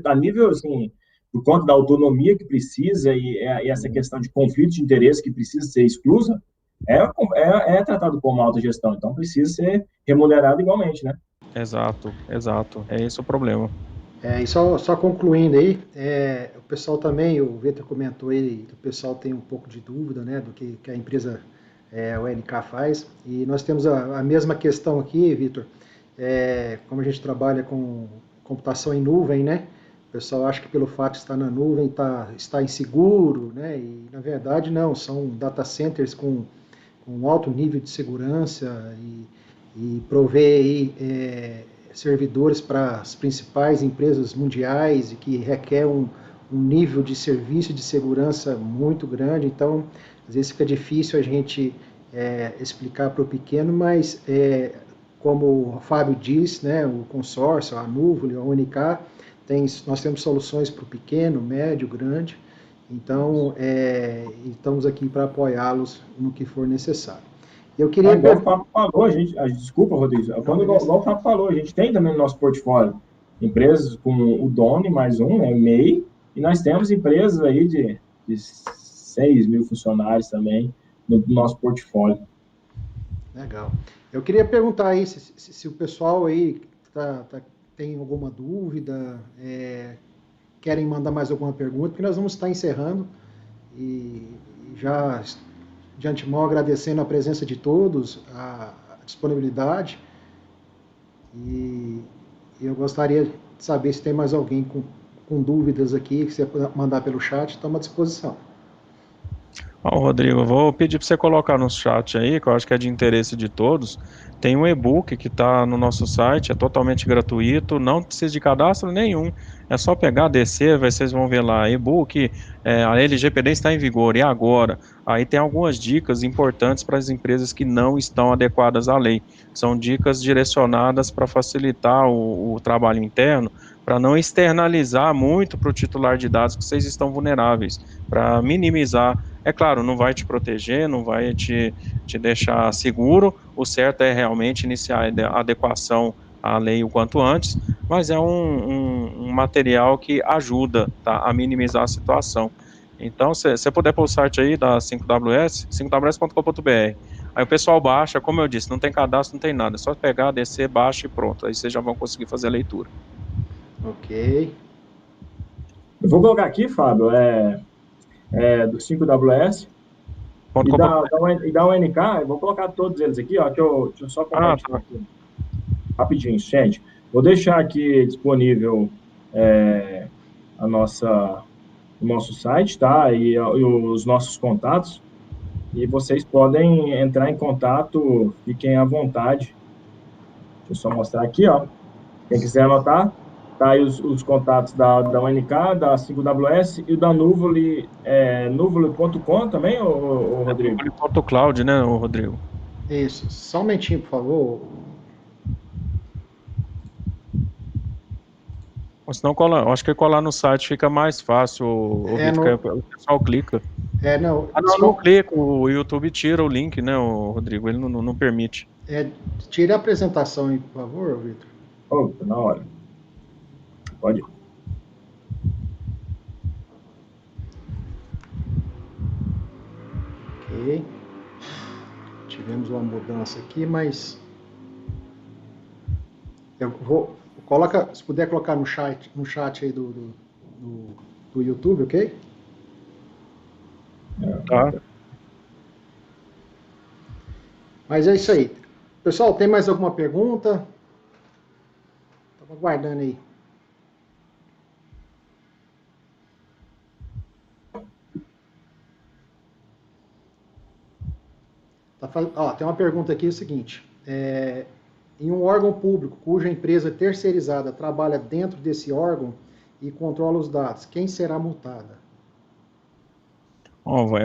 A nível, assim, por conta da autonomia que precisa e essa questão de conflito de interesse que precisa ser exclusa, é tratado como autogestão. Então, precisa ser remunerado igualmente, né? Exato. É esse o problema. E só concluindo aí, o pessoal também, o Vitor comentou aí, o pessoal tem um pouco de dúvida, né, do que a empresa ONK faz, e nós temos a mesma questão aqui, Vitor, como a gente trabalha com computação em nuvem, né, o pessoal acha que pelo fato de estar na nuvem está inseguro, né, e na verdade não, são data centers com alto nível de segurança e provê aí servidores para as principais empresas mundiais e que requer um nível de serviço e de segurança muito grande, então às vezes fica difícil a gente explicar para o pequeno, mas como o Fábio disse, né, o consórcio, a Nuvole, a UNK, nós temos soluções para o pequeno, médio, grande, então estamos aqui para apoiá-los no que for necessário. Eu queria... Igual o Fábio falou, desculpa, Rodrigo, igual o Fábio falou, a gente tem também no nosso portfólio empresas com o dono e mais um, né, MEI, e nós temos empresas aí de 6 mil funcionários também no nosso portfólio. Legal. Eu queria perguntar aí se o pessoal aí tem alguma dúvida, querem mandar mais alguma pergunta, porque nós vamos estar encerrando e já de antemão agradecendo a presença de todos, a disponibilidade, e eu gostaria de saber se tem mais alguém com dúvidas aqui, que você mandar pelo chat, estamos à disposição. Rodrigo, eu vou pedir para você colocar no chat aí, que eu acho que é de interesse de todos. Tem um e-book que está no nosso site, é totalmente gratuito, não precisa de cadastro nenhum. É só pegar, descer, vocês vão ver lá, e-book, a LGPD está em vigor, e agora? Aí tem algumas dicas importantes para as empresas que não estão adequadas à lei. São dicas direcionadas para facilitar o trabalho interno, para não externalizar muito para o titular de dados que vocês estão vulneráveis, para minimizar. É claro, não vai te proteger, não vai te deixar seguro, o certo é realmente iniciar a adequação à lei o quanto antes, mas é um material que ajuda, tá, a minimizar a situação. Então, se você puder pôr o site aí da 5WS, 5ws.com.br, aí o pessoal baixa, como eu disse, não tem cadastro, não tem nada, é só pegar, descer, baixa e pronto, aí vocês já vão conseguir fazer a leitura. Ok. Eu vou colocar aqui, Fábio, do 5WS e da UNK, eu vou colocar todos eles aqui, ó, deixa eu só compartilhar aqui rapidinho, gente. Vou deixar aqui disponível o nosso site, tá? E os nossos contatos, e vocês podem entrar em contato, fiquem à vontade. Deixa eu só mostrar aqui, ó. Quem quiser anotar, tá aí os contatos da UNK, da 5WS e da Nuvole, nuvole.com também, o Rodrigo? Nuvole.cloud, né, o Rodrigo? Isso, só um momentinho, por favor. Ou senão, acho que colar no site fica mais fácil, o pessoal clica. Não clica, o YouTube tira o link, né, o Rodrigo, ele não permite. Tira a apresentação aí, por favor, Vitor. Na hora. Pode. Ok. Tivemos uma mudança aqui, mas eu vou... se puder colocar no chat aí do YouTube, ok? Tá. Mas é isso aí. Pessoal, tem mais alguma pergunta? Estava aguardando aí. Tem uma pergunta aqui, é o seguinte. Em um órgão público cuja empresa terceirizada trabalha dentro desse órgão e controla os dados, quem será multada?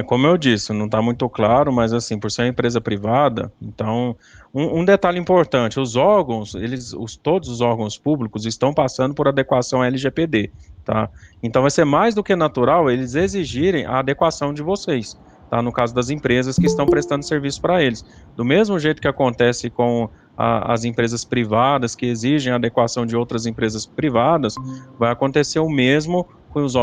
Como eu disse, não está muito claro, mas assim, por ser uma empresa privada, então, um detalhe importante, os órgãos, todos os órgãos públicos estão passando por adequação à LGPD, tá? Então vai ser mais do que natural eles exigirem a adequação de vocês, tá? No caso das empresas que estão prestando serviço para eles. Do mesmo jeito que acontece com as empresas privadas que exigem a adequação de outras empresas privadas, vai acontecer o mesmo com os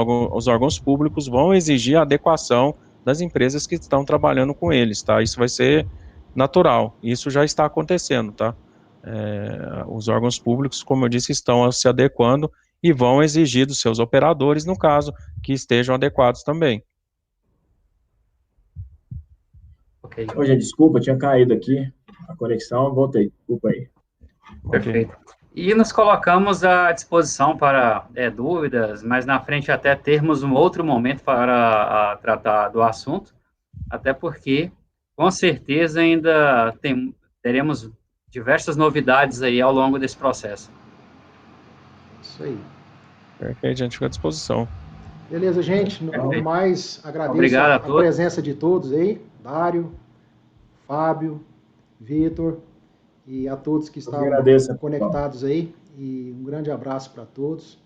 órgãos públicos, vão exigir a adequação das empresas que estão trabalhando com eles, tá? Isso vai ser natural, isso já está acontecendo, tá? Os órgãos públicos, como eu disse, estão se adequando e vão exigir dos seus operadores, no caso, que estejam adequados também. Ok. Gente, desculpa, tinha caído aqui a conexão, voltei, desculpa aí. Perfeito. Okay. E nos colocamos à disposição para dúvidas, mas na frente até termos um outro momento para tratar do assunto, até porque, com certeza, ainda teremos diversas novidades aí ao longo desse processo. Isso aí. Perfeito, a gente fica à disposição. Beleza, gente. No mais, agradeço Obrigado a a todos. presença de todos aí. Dário, Fábio, Vitor e a todos que estavam conectados aí. E um grande abraço para todos.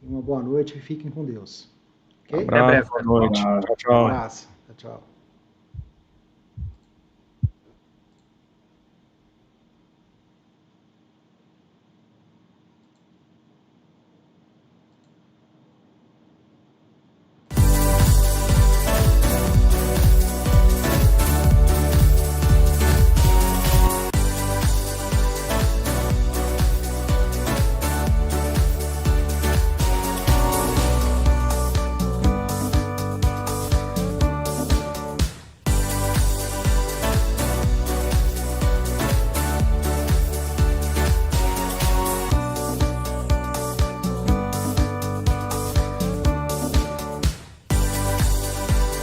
Uma boa noite e fiquem com Deus. Ok? Abraço, boa noite. Tchau, tchau. Um abraço. Tchau, tchau.